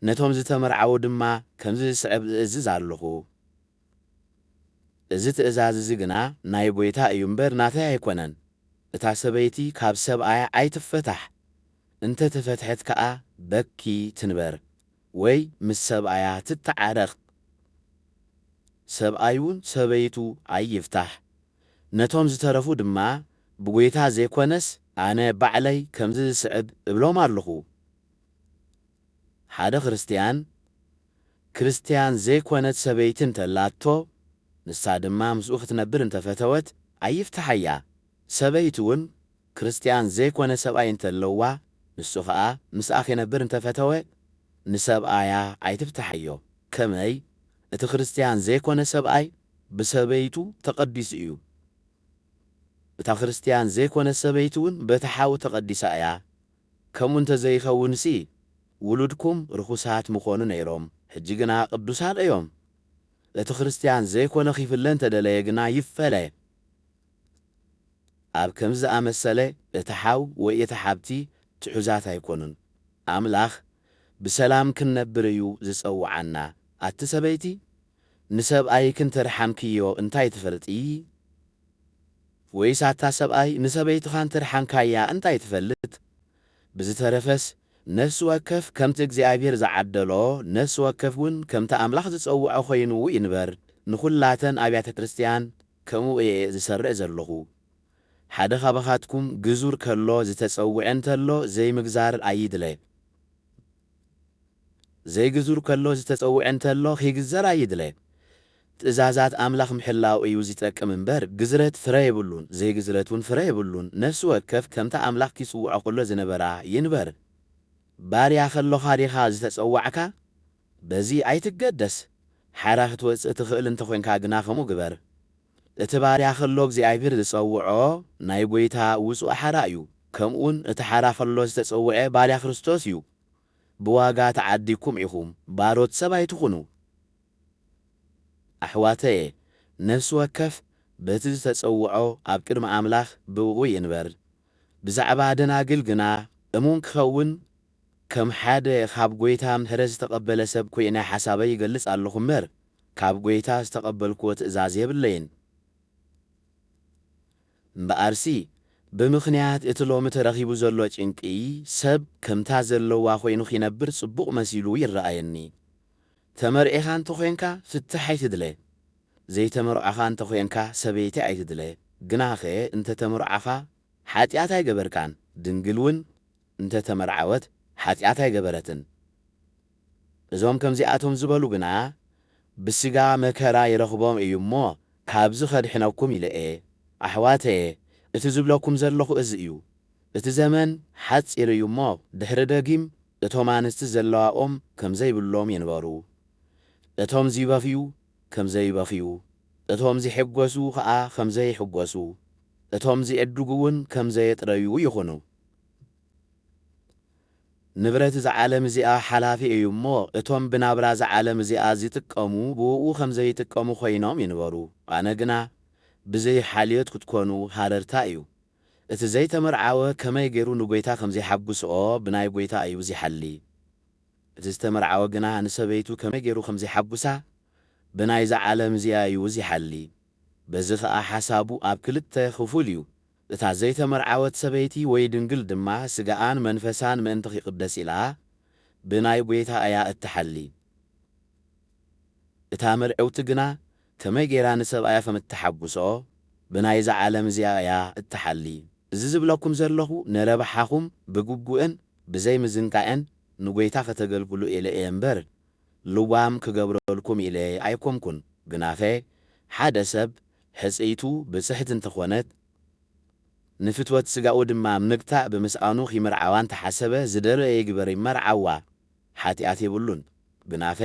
ነቶም ዝተመርዓው ድማ ከምዚ ዝስዕብ ዝእዝዝ ኣለኹ እዚ ትእዛዝ እዚ ግና ናይ ጎይታ እዩ እምበር ናተይ ኣይኮነን እታ ሰበይቲ ካብ ሰብኣያ ኣይትፈታሕ እንተ ተፈትሐት ከኣ በኪ ትንበር ወይ ምስ ሰብኣያ ትተዓረቕ ሰብኣይ እውን ሰበይቱ ኣይፍታሕ ነቶም ዝተረፉ ድማ ብጎይታ ዘይኮነስ ኣነ ባዕለይ ከምዚ ዝስዕብ እብሎም ኣለኹ ሓደ ክርስቲያን ዘይኮነት ሰበይቲ እንተላቶ ንሳ ድማ ምስኡ ክትነብር እንተፈተወት ኣይፍታሓያ ሰበይቲ እውን ክርስቲያን ዘይኮነ ሰብኣይ እንተለዋ ንሱ ኸኣ ምስኣ ክነብር እንተፈተወ ንሰብኣያ ኣይትፍታሐዮ ከመይ እቲ ክርስቲያን ዘይኮነ ሰብኣይ ብሰበይቱ ተቐዲሱ እዩ እታ ክርስቲያን ዘይኮነ ሰበይቲ እውን በቲ ሓው ተቐዲሳ እያ ከምኡ እንተዘይኸውንሲ ውሉድኩም ርኩሳት ምኾኑ ነይሮም ሕጂ ግና ቅዱሳን እዮም እቲ ክርስቲያን ዘይኮነ ኺፍለ እንተደለየ ግና ይፈለ ኣብ ከምዚ ዝኣመሰለ እቲ ሓው ወይ እቲ ሓብቲ ትሑዛት ኣይኮኑን ኣምላኽ ብሰላም ክንነብር እዩ ዝጸውዓና ኣቲ ሰበይቲ ንሰብኣይ ክንተርሓምክዮ እንታይ ትፈልጢ ወይስ ኣታ ሰብኣይ ንሰበይትኻ እንተርሓምካያ እንታይ ትፈልጥ ብዝተረፈስ ነፍሲ ወከፍ ከምቲ እግዚኣብሔር ዝዓደሎ ነፍሲ ወከፍ እውን ከምቲ ኣምላኽ ዝጸውዖ ኾይኑ ይንበር ንኹላተን ኣብያተ ክርስቲያን ከምኡ እየ ዝሰርዕ ዘለኹ ሓደ ኻባኻትኩም ግዙር ከሎ ዝተጸውዐ እንተሎ ዘይምግዛር ኣይድለ ዘይግዙር ከሎ ዝተጸውዐ እንተሎ ኺግዘር ኣይድለ ትእዛዛት ኣምላኽ ምሕላው እዩ ዝጠቅም እምበር ግዝረት ፍረ የብሉን ዘይግዝረት እውን ፍረ የብሉን ነፍሲ ወከፍ ከምቲ ኣምላኽ ኪጽውዖ ከሎ ዝነበራ ይንበር ባርያ ኸለኻ ዲኻ ዝተጸዋዕካ በዚ ኣይትገደስ ሓራ ክትወፅእ ትኽእል እንተኾንካ ግና ከምኡ ግበር እቲ ባርያ ኸሎ እግዚኣብሔር ዝጸውዖ ናይ ጐይታ ውፁእ ሓራ እዩ ከምኡውን እቲ ሓራ ኸሎ ዝተጸውዐ ባርያ ክርስቶስ እዩ ብዋጋ ተዓዲኩም ኢኹም ባሮት ሰብ ኣይትኹኑ ኣሕዋተየ ነፍሲ ወከፍ በቲ ዝተጸውዖ ኣብ ቅድሚ ኣምላኽ ብእኡ ይንበር ብዛዕባ ደናግል ግና እሙን ክኸውን ከም ሓደ ካብ ጐይታ ምሕረት ዝተቐበለ ሰብ ኮይነ ሓሳበይ ይገልጽ ኣለኹ እምበር ካብ ጐይታ ዝተቐበልክዎ ትእዛዝ የብለይን እምበኣርሲ ብምኽንያት እቲ ሎሚ ተረኺቡ ዘሎ ጭንቂ ሰብ ከምታ ዘለዋ ኾይኑ ኺነብር ጽቡቕ መሲሉ ይረኣየኒ ተመርዒኻ እንተ ኾንካ ፍትሕ ኣይትድለ ዘይተመርዖኻ እንተ ኾንካ ሰበይቲ ኣይትድለ ግናኸ እንተ ተመርዓኻ ሓጢኣት ኣይገበርካን ድንግል እውን እንተ ተመርዓወት ሓጢኣት ኣይገበረትን እዞም ከምዚኣቶም ዝበሉ ግና ብስጋ መከራ ይረኽቦም እዩ እሞ ካብዚ ኸድሕነኩም ኢልአ ኣሕዋተየ እቲ ዝብለኩም ዘለኹ እዚ እዩ እቲ ዘመን ሓፂር እዩ እሞ ድሕሪ ደጊም እቶም ኣንስቲ ዘለዋኦም ከምዘይብሎም ይንበሩ እቶም ዚበኽዩ ከምዘይበኽዩ እቶም ዚሕጐሱ ኸኣ ከምዘይሕጐሱ እቶም ዚዕድጉ እውን ከምዘየጥረዩ ይኹኑ ንብረት ዝዓለም እዚኣ ሓላፊ እዩ እሞ እቶም ብናብራ ዝዓለም እዚኣ ዝጥቀሙ ብእኡ ከምዘይጥቀሙ ኾይኖም ይንበሩ ኣነ ግና ብዘይ ሓልዮት ክትኮኑ ሃረርታ እዩ እቲ ዘይተመርዓወ ከመይ ገይሩ ንጐይታ ከምዘይሓጕስኦ ብናይ ጐይታ እዩ ዝሓሊ እቲ ዝተመርዓወ ግና ንሰበይቱ ከመይ ገይሩ ከምዘይሓጕሳ ብናይዛ ዓለም እዚኣ እዩ ዝሓሊ በዚ ኸኣ ሓሳቡ ኣብ ክልተ ክፉል እዩ እታ ዘይተመርዓወት ሰበይቲ ወይ ድንግል ድማ ስጋኣን መንፈሳን ምእንቲ ኺቕደስ ኢላ ብናይ ጐይታ እያ እትሓሊ እታ መርዑቲ ግና ከመይ ጌራ ንሰብኣያ ከም እትሓጕሶ ብናይዛ ዓለም እዚኣ እያ እትሓሊ እዚ ዝብለኩም ዘለኹ ነረባሓኹም ብግቡእን ብዘይምዝንጋዕን ንጐይታ ከተገልግሉ ኢለ እየ እምበር ልዋም ክገብረልኩም ኢለ ኣይኮንኩን ግናፈ ሓደ ሰብ ሕፅይቱ ብጽሕት እንተኾነት ንፍትወት ስጋኡ ድማ ምግታዕ ብምስኣኑ ኺምርዓዋ እንተሓሰበ ዝደለየ ይግበር ይመርዓዋ ሓጢኣት የብሉን ግናፈ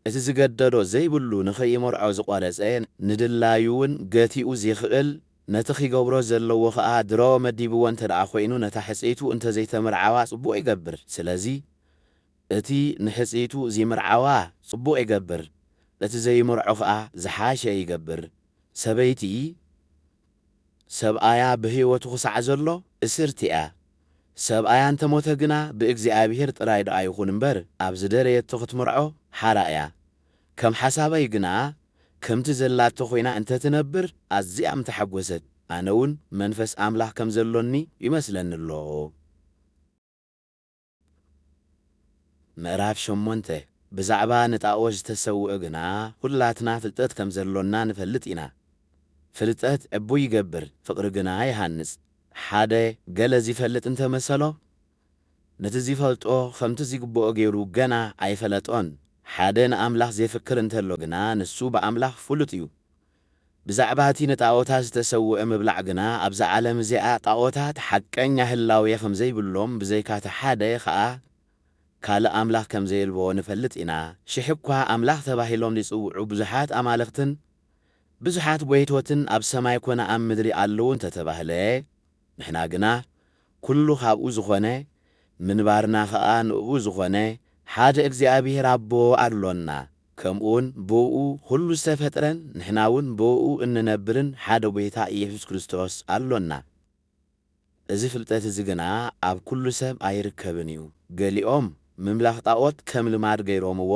እቲ ዝገደዶ ዘይብሉ ንኸይመርዖ ዝቖረጸ ንድላዩውን ገቲኡ ዘይኽእል ነቲ ኺገብሮ ዘለዎ ኸኣ ድሮ መዲብዎ እንተ ደኣ ኾይኑ ነታ ሕፅይቱ እንተ ዘይተመርዓዋ ጽቡቕ ይገብር ስለዚ እቲ ንሕፅይቱ ዘይምርዓዋ ጽቡቕ ይገብር እቲ ዘይምርዖ ኸኣ ዝሓሸ ይገብር ሰበይቲ ሰብኣያ ብሕይወቱ ኽሳዕ ዘሎ እስርቲ እያ ሰብኣያ እንተሞተ ግና ብእግዚኣብሔር ጥራይ ደኣ ይኹን እምበር ኣብ ዝደለየቶ ኽትምርዖ ሓራ እያ ከም ሓሳበይ ግና ከምቲ ዘላቶ ኾይና እንተ ትነብር ኣዝያ ምተሓጐሰት ኣነ እውን መንፈስ ኣምላኽ ከም ዘሎኒ ይመስለኒ ኣሎ ምዕራፍ 8 ብዛዕባ ንጣዖት ዝተሰውአ ግና ሁላትና ፍልጠት ከም ዘሎና ንፈልጥ ኢና ፍልጠት ዕቡይ ይገብር ፍቕሪ ግና ይሃንጽ ሓደ ገለ ዝፈልጥ እንተመሰሎ ነቲ ዝፈልጦ ከምቲ ዝግብኦ ገይሩ ገና ኣይፈለጦን ሓደ ንኣምላኽ ዘይፍክር እንተሎ ግና ንሱ ብኣምላኽ ፍሉጥ እዩ ብዛዕባ እቲ ንጣዖታት ዝተሰውአ ምብላዕ ግና ኣብዛ ዓለም እዚኣ ጣዖታት ሓቀኛ ህላውየ ከም ዘይብሎም ብዘይካቲ ሓደ ኸኣ ካልእ ኣምላኽ ከም ዘይልቦ ንፈልጥ ኢና ሽሕ እኳ ኣምላኽ ተባሂሎም ዝጽውዑ ብዙሓት ኣማልኽትን ብዙሓት ጐይቶትን ኣብ ሰማይ ኮነ ኣብ ምድሪ ኣለዉ እንተተባህለ ንሕና ግና ኩሉ ካብኡ ዝኾነ ምንባርና ኸኣ ንእኡ ዝኾነ ሓደ እግዚኣብሔር ኣቦ ኣሎና ከምኡውን ብኡ ሁሉ ዝተፈጥረን ንሕና እውን ብኡ እንነብርን ሓደ ጐይታ ኢየሱስ ክርስቶስ ኣሎና እዚ ፍልጠት እዚ ግና ኣብ ኩሉ ሰብ ኣይርከብን እዩ ገሊኦም ምምላኽ ጣዖት ከም ልማድ ገይሮምዎ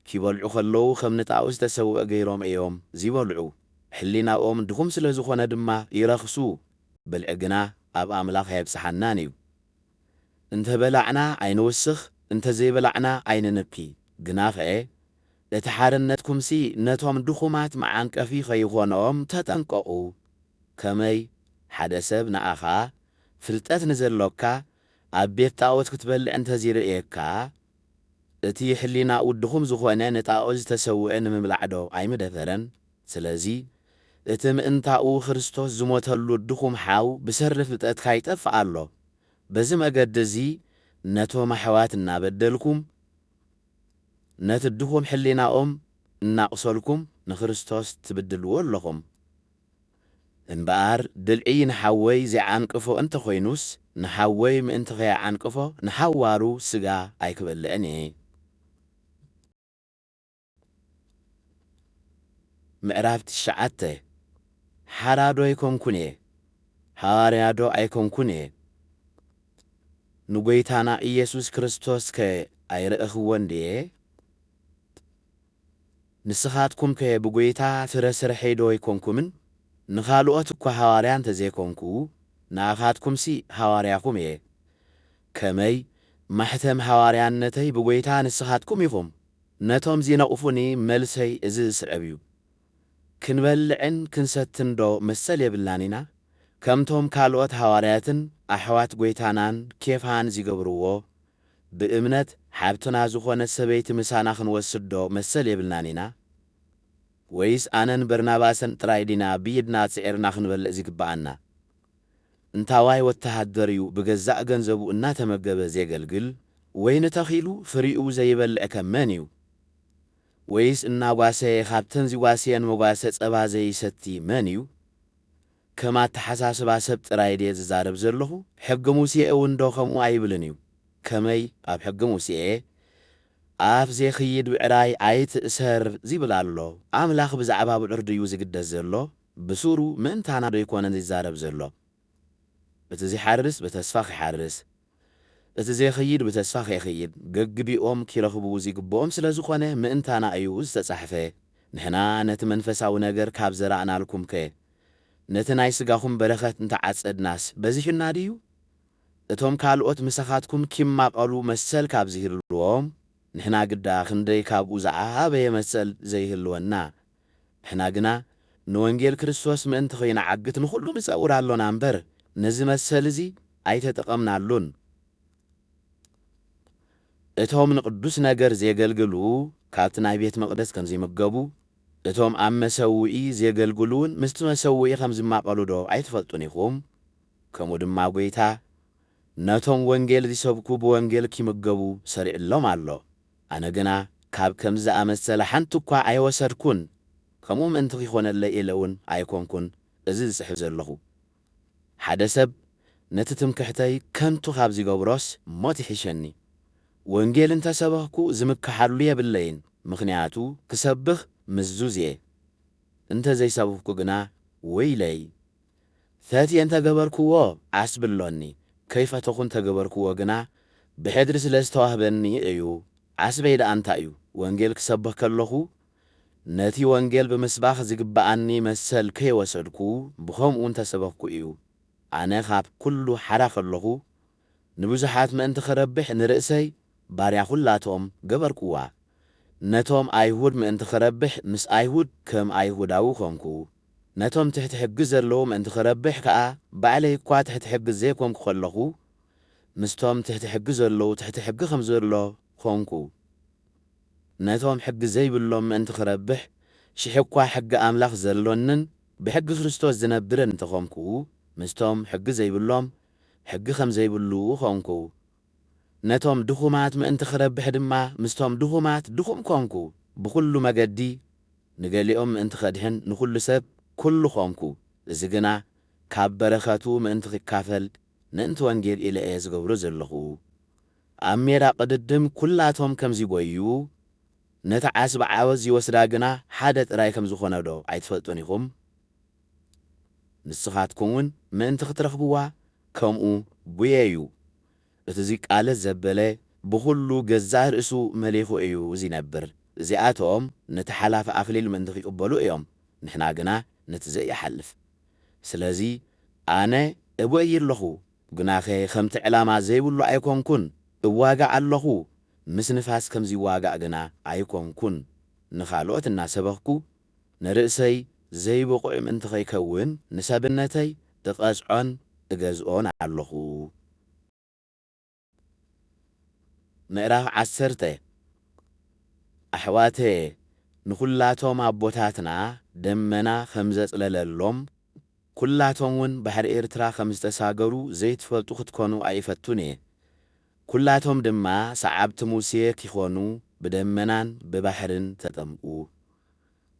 ኪበልዑ ኸለዉ ከም ንጣዖት ዝተሰውአ ገይሮም እዮም ዚበልዑ ሕሊናኦም ድኹም ስለ ዝኾነ ድማ ይረኽሱ ብልዒ ግና ኣብ ኣምላኽ የብጽሓናን እዩ እንተ በላዕና ኣይንውስኽ እንተ ዘይበላዕና ኣይንንኪ ግናኸ እቲ ሓርነትኩምሲ ነቶም ድኹማት መዓንቀፊ ኸይኾኖም ተጠንቀቑ ከመይ ሓደ ሰብ ንኣኻ ፍልጠት ንዘለካ ኣብ ቤት ጣዖት ክትበልዕ እንተዚርእየካ እቲ ሕሊናኡ ድኹም ዝኾነ ንጣዖት ዝተሰውአ ንምብላዕ ዶ ኣይምደፈረን ስለዚ እቲ ምእንታኡ ክርስቶስ ዝሞተሉ ድኹም ሓው ብሰሪ ፍልጠትካ ይጠፍእ ኣሎ በዚ መገዲ እዚ ነቶም ኣሕዋት እናበደልኩም ነቲ ድኹም ሕሊናኦም እናቕሰልኩም ንክርስቶስ ትብድልዎ ኣለኹም እምበኣር ድልዒ ንሓወይ ዘይዓንቅፎ እንተ ኾይኑስ ንሓወይ ምእንቲ ኸይዓንቅፎ ንሓዋሩ ስጋ ኣይክበልዕን እየ ምዕራፍ 9 ሓራዶ ኣይኮንኩን እየ ሐዋርያዶ ኣይኮንኩን እየ ንጐይታና ኢየሱስ ክርስቶስ ከ ኣይርአኽዎን ድየ ንስኻትኩም ከ ብጐይታ ፍረ ስርሐይ ዶ ኣይኮንኩምን ንኻልኦት እኳ ሐዋርያ እንተዘይኮንኩ ንኣኻትኩምሲ ሐዋርያኹም እየ ከመይ ማሕተም ሐዋርያነተይ ብጐይታ ንስኻትኩም ኢኹም ነቶም ዝነቕፉኒ መልሰይ እዚ ዝስዕብ እዩ ክንበልዕን ክንሰትን ዶ መሰል የብላን ኢና ከምቶም ካልኦት ሐዋርያትን ኣሕዋት ጐይታናን ኬፋን ዝገብርዎ ብእምነት ሓብትና ዝኾነ ሰበይቲ ምሳና ክንወስድ ዶ መሰል የብልናን ኢና ወይስ ኣነን በርናባስን ጥራይ ዲና ብይድና ጽዒርና ክንበልዕ ዝግብኣና እንታዋይ ወተሃደር እዩ ብገዛእ ገንዘቡ እናተመገበ ዘገልግል ወይ ንተኺሉ ፍሪኡ ዘይበልዕ ከመን እዩ ወይስ እናጓሰየ ካብተን ዝጓስየን መጓሰ ጸባ ዘይሰቲ መን እዩ ከማ ተሓሳስባ ሰብ ጥራይ ድየ ዝዛረብ ዘለኹ ሕጊ ሙሴ እውን ዶ ከምኡ ኣይብልን እዩ ከመይ ኣብ ሕጊ ሙሴ ኣፍ ዘይኽይድ ብዕራይ ኣይትእሰር ዝብል ኣሎ ኣምላኽ ብዛዕባ ብዑር ድዩ ዝግደስ ዘሎ ብሱሩ ምእንታና ዶ ይኮነን ዝዛረብ ዘሎ እቲ ዘይሓርስ ብተስፋ ኺሓርስ እቲ ዘይኽይድ ብተስፋ ኸይኽይድ ገግቢኦም ኪረኽቡ ዝግብኦም ስለ ዝኾነ ምእንታና እዩ ዝተጻሕፈ ንሕና ነቲ መንፈሳዊ ነገር ካብ ዘራእናልኩም ከ ነቲ ናይ ስጋኹም በረኸት እንተዓጸድናስ በዚሕና ድዩ? እቶም ካልኦት ምሳኻትኩም ኪማቐሉ መሰል ካብ ዝህልዎም ንሕና ግዳ ክንደይ ካብኡ ዝዓበየ መሰል ዘይህልወና ንሕና ግና ንወንጌል ክርስቶስ ምእንቲ ኸይንዓግት ንኹሉ ንጸውር ኣሎና እምበር ነዚ መሰል እዙ ኣይተጠቐምናሉን። እቶም ንቅዱስ ነገር ዘገልግሉ ካብቲ ናይ ቤት መቕደስ ከም ዘይምገቡ እቶም ኣብ መሰውኢ ዘገልግሉን ምስቲ መሰውኢ ከም ዝማቐሉ ዶ ኣይትፈልጡን ኢኹም? ከምኡ ድማ ጐይታ ነቶም ወንጌል ዝሰብኩ ብወንጌል ኪምገቡ ሰሪዕሎም ኣሎ። ኣነ ግና ካብ ከምዚ ዝኣመሰለ ሓንቲ እኳ ኣይወሰድኩን፣ ከምኡ ምእንቲ ኺኾነለይ ኢለ እውን ኣይኮንኩን እዚ ዝጽሕፍ ዘለኹ። ሓደ ሰብ ነቲ ትምክሕተይ ከንቱ ካብ ዝገብሮስ ሞት ይሕሸኒ። ወንጌል እንተሰበኽኩ ዝምክሓሉ የብለይን፣ ምኽንያቱ ክሰብኽ ምዙዝ እየ። እንተ ዘይሰብኽኩ ግና ወይለይ። ፈትየ እንተገበርክዎ ዓስብሎኒ፣ ከይፈተኹ እንተገበርክዎ ግና ብሕድሪ ስለ ዝተዋህበኒ እዩ። ዓስበይ ደኣ እንታይ እዩ? ወንጌል ክሰብኽ ከለኹ ነቲ ወንጌል ብምስባኽ ዝግብኣኒ መሰል ከይወሰድኩ ብኸምኡ እንተሰበኽኩ እዩ። ኣነ ካብ ኩሉ ሓዳ ከለኹ ንብዙሓት ምእንቲ ኽረብሕ ንርእሰይ ባርያ ኹላቶም ገበርክዋ። ነቶም ኣይሁድ ምእንቲ ኽረብሕ ምስ ኣይሁድ ከም ኣይሁዳዊ ኾንኩ። ነቶም ትሕቲ ሕጊ ዘለዉ ምእንቲ ኽረብሕ ከኣ ባዕለይ እኳ ትሕቲ ሕጊ ዘይኮንኩ ከለኹ ምስቶም ትሕቲ ሕጊ ዘለዉ ትሕቲ ሕጊ ከም ዘሎ ኾንኩ። ነቶም ሕጊ ዘይብሎም ምእንቲ ኽረብሕ ሽሕ እኳ ሕጊ ኣምላኽ ዘሎንን ብሕጊ ክርስቶስ ዝነብርን እንተኾንኩ ምስቶም ሕጊ ዘይብሎም ሕጊ ከም ዘይብሉ ኾንኩ። ነቶም ድኹማት ምእንቲ ኽረብሕ ድማ ምስቶም ድኹማት ድኹም ኮንኩ። ብኹሉ መገዲ ንገሊኦም ምእንቲ ኸድሕን ንኹሉ ሰብ ኩሉ ኾንኩ። እዚ ግና ካብ በረኸቱ ምእንቲ ኺካፈል ንእንቲ ወንጌል ኢለ እየ ዝገብሮ ዘለኹ። ኣብ ሜዳ ቅድድም ኲላቶም ከም ዚጐዩ ነቲ ዓስቢ ዓወት ይወስዳ ግና ሓደ ጥራይ ከም ዝኾነ ዶ ኣይትፈልጡን ኢኹም? ንስኻትኩም እውን ምእንቲ ኽትረኽብዋ ከምኡ ቡየዩ። እቲ ቃለት ዘበለ ብኹሉ ገዛእ ርእሱ መሊኹ እዩ ዝነብር። እዚኣቶም ነቲ ሓላፊ ኣኽሊል ምእንቲ ኺቕበሉ እዮም፣ ንሕና ግና ነቲ ዘይሓልፍ። ስለዚ ኣነ እበይ ኣለኹ፣ ግናኸ ከምቲ ዕላማ ዘይብሉ ኣይኮንኩን። እዋጋዕ ኣለኹ፣ ምስ ንፋስ ከም ዝዋጋዕ ግና ኣይኮንኩን። ንኻልኦት እናሰበኽኩ ንርእሰይ ዘይብቑዕ ምእንቲ ኸይከውን ንሰብነተይ እቐጽዖን እገዝኦን ኣለኹ። ምዕራፍ 10 ኣሕዋተ ንኹላቶም ኣቦታትና ደመና ከም ዘጽለለሎም ኲላቶም እውን ባሕሪ ኤርትራ ከም ዝተሳገሩ ዘይትፈልጡ ክትኮኑ ኣይፈቱን እየ። ኲላቶም ድማ ሰዓብቲ ሙሴ ኪኾኑ ብደመናን ብባሕርን ተጠምቁ።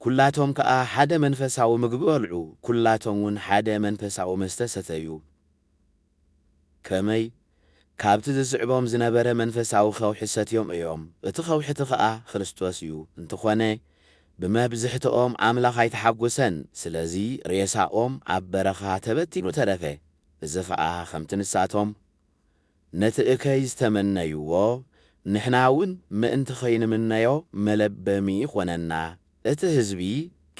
ኲላቶም ከኣ ሓደ መንፈሳዊ ምግቢ በልዑ፣ ኲላቶም እውን ሓደ መንፈሳዊ መስተ ሰተዩ። ከመይ ካብቲ ዝስዕቦም ዝነበረ መንፈሳዊ ኸውሒ ሰትዮም እዮም። እቲ ኸውሒቲ ኸኣ ክርስቶስ እዩ። እንተኾነ ብመብዝሕትኦም ኣምላኽ ኣይተሓጐሰን። ስለዚ ሬሳኦም ኣብ በረኻ ተበቲኑ ተረፈ። እዚ ኸኣ ከምቲ ንሳቶም ነቲ እከይ ዝተመነይዎ ንሕና እውን ምእንቲ ኸይንምነዮ መለበሚ ኾነና። እቲ ህዝቢ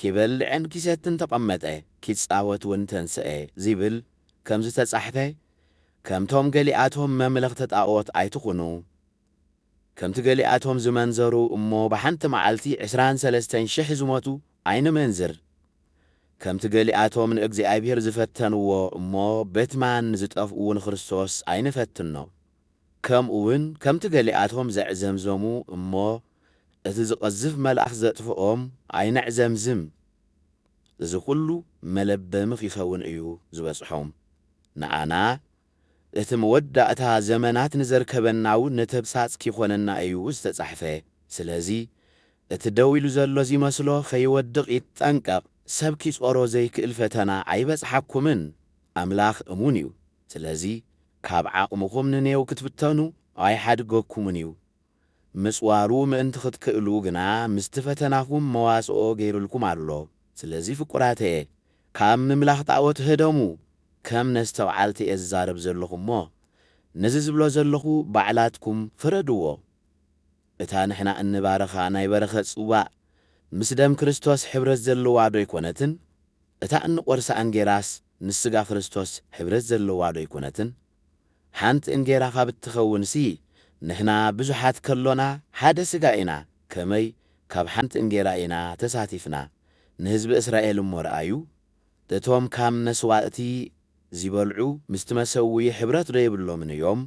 ኪበልዕን ኪሰትን ተቐመጠ፣ ኪጻወት እውን ተንስአ ዚብል ከም ዝተጻሕፈ ከምቶም ገሊኣቶም መምለኽቲ ጣዖት ኣይትኹኑ። ከምቲ ገሊኣቶም ዝመንዘሩ እሞ ብሓንቲ መዓልቲ 23,000 ዝሞቱ ኣይንመንዝር። ከምቲ ገሊኣቶም ንእግዚኣብሔር ዝፈተንዎ እሞ በትማን ዝጠፍኡ ንክርስቶስ ኣይንፈትኖ። ከምኡውን ከምቲ ገሊኣቶም ዘዕዘምዘሙ እሞ እቲ ዝቐዝፍ መልኣኽ ዘጥፍኦም ኣይነዕዘምዝም። እዚ ኹሉ መለበሚ ኺኸውን እዩ ዝበጽሖም። ንኣና እቲ መወዳእታ ዘመናት ንዘርከበናው ነተብሳጽ ኪኾነና እዩ ዝተጻሕፈ። ስለዚ እቲ ደው ኢሉ ዘሎ ዚመስሎ ኸይወድቕ ይጠንቀቕ። ሰብ ኪጾሮ ዘይክእል ፈተና ኣይበጽሓኩምን። ኣምላኽ እሙን እዩ። ስለዚ ካብ ዓቕምኹም ንኔው ክትፍተኑ ኣይሓድገኩምን እዩ። ምጽዋሩ ምእንቲ ኽትክእሉ ግና ምስቲ ፈተናኹም መዋጽኦ ገይሩልኩም ኣሎ። ስለዚ ፍቁራተየ ካብ ምምላኽ ጣዖት ህደሙ። ከም ነስተውዓልቲ እየ ዝዛረብ ዘለኹ እሞ ነዚ ዝብሎ ዘለኹ ባዕላትኩም ፍረድዎ። እታ ንሕና እንባረኻ ናይ በረኸት ጽዋዕ ምስ ደም ክርስቶስ ሕብረት ዘለዋ ዶ ይኮነትን? እታ እንቆርሳ እንጌራስ ንስጋ ክርስቶስ ሕብረት ዘለዋ ዶ ይኮነትን? ሓንቲ እንጌራ ካብ እትኸውንሲ ንሕና ብዙሓት ከሎና ሓደ ስጋ ኢና ከመይ ካብ ሓንቲ እንጌራ ኢና ተሳቲፍና። ንህዝቢ እስራኤል እሞ ረኣዩ እቶም ካብ መስዋእቲ ዝበልዑ ምስቲ መሰውኢ ሕብረት ዶ የብሎምን እዮም?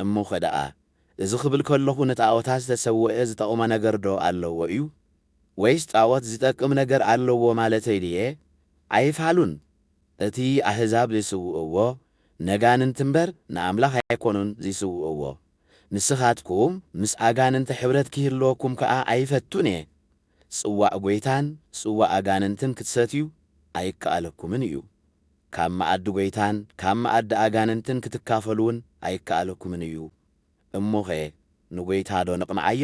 እሞ ኸደኣ እዚ ክብል ከለኹ ንጣዖታት ዝተሰውዐ ዝጠቕሞ ነገር ዶ ኣለዎ እዩ? ወይስ ጣዖት ዝጠቅም ነገር ኣለዎ ማለተይ ድየ? ኣይፋሉን። እቲ ኣሕዛብ ዝስውዕዎ ነጋንንት እምበር ንኣምላኽ ኣይኮኑን ዝስውዕዎ። ንስኻትኩም ምስ ኣጋንንቲ ሕብረት ክህልወኩም ከዓ ኣይፈቱን እየ። ጽዋዕ ጐይታን ጽዋዕ ኣጋንንትን ክትሰትዩ ኣይከኣለኩምን እዩ። ካብ መኣዲ ጐይታን ካብ መኣዲ ኣጋንንትን ክትካፈሉውን ኣይከኣለኩምን እዩ። እሞኸ ንጐይታ ዶ ንቕምዓዮ?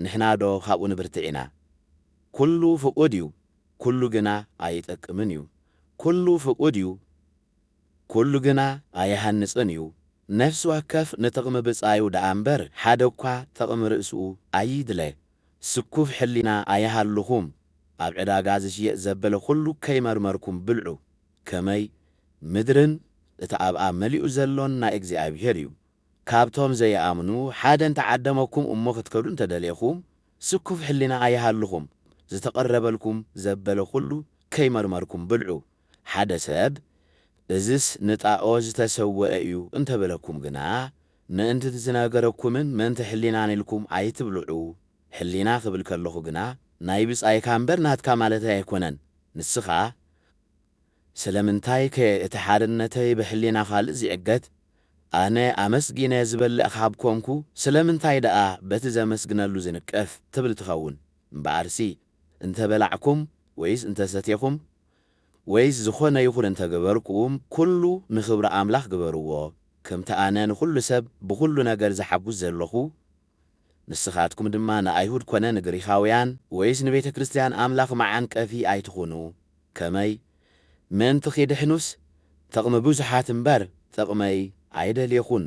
ንሕና ዶ ካብኡ ንብርትዕ ኢና? ኩሉ ፍቁድ እዩ፣ ኩሉ ግና ኣይጠቅምን እዩ። ኩሉ ፍቁድ እዩ፣ ኩሉ ግና ኣይሃንጽን እዩ። ነፍሲ ወከፍ ንጥቕሚ ብጻዩ ደኣ እምበር ሓደ እኳ ጥቕሚ ርእስኡ ኣይድለ። ስኩፍ ሕሊና ኣይሃልኹም። ኣብ ዕዳጋ ዝሽየጥ ዘበለ ኩሉ ከይመርመርኩም ብልዑ። ከመይ ምድርን እቲ ኣብኣ መሊኡ ዘሎን ናይ እግዚኣብሔር እዩ። ካብቶም ዘይኣምኑ ሓደ እንተዓደመኩም እሞ ክትከዱ እንተደልየኹም ስኩፍ ሕሊና ኣይሃልኹም። ዝተቐረበልኩም ዘበለ ኩሉ ከይመርመርኩም ብልዑ። ሓደ ሰብ እዝስ ንጣዖት ዝተሰውዐ እዩ እንተበለኩም ግና ምእንቲ ዝነገረኩምን ምእንቲ ሕሊናን ኢልኩም ኣይትብልዑ። ሕሊና ክብል ከለኹ ግና ናይ ብጻይካ እምበር ናትካ ማለተይ ኣይኮነን። ንስኻ ስለምንታይ እቲ ሓድነተይ ብሕሊና ካልእ ዝዕገት? ኣነ ኣመስጊነ ዝበልዕ ካብ ኮንኩ ስለምንታይ ደኣ በቲ ዘመስግነሉ ዝንቀፍ ትብል ትኸውን። እምበኣርሲ እንተበላዕኩም ወይስ እንተሰቴኹም ወይስ ዝኾነ ይኹን እንተገበርኩም ኩሉ ንኽብሪ ኣምላኽ ግበርዎ። ከምቲ ኣነ ንኹሉ ሰብ ብኹሉ ነገር ዝሓጉስ ዘለኹ ንስኻትኩም ድማ ንኣይሁድ ኮነ ንግሪኻውያን ወይስ ንቤተ ክርስቲያን ኣምላኽ መዓንቀፊ ኣይትኹኑ። ከመይ ምእንቲ ኺድሕኑስ ጥቕሚ ብዙሓት እምበር ጥቕመይ ኣይደልየኹን።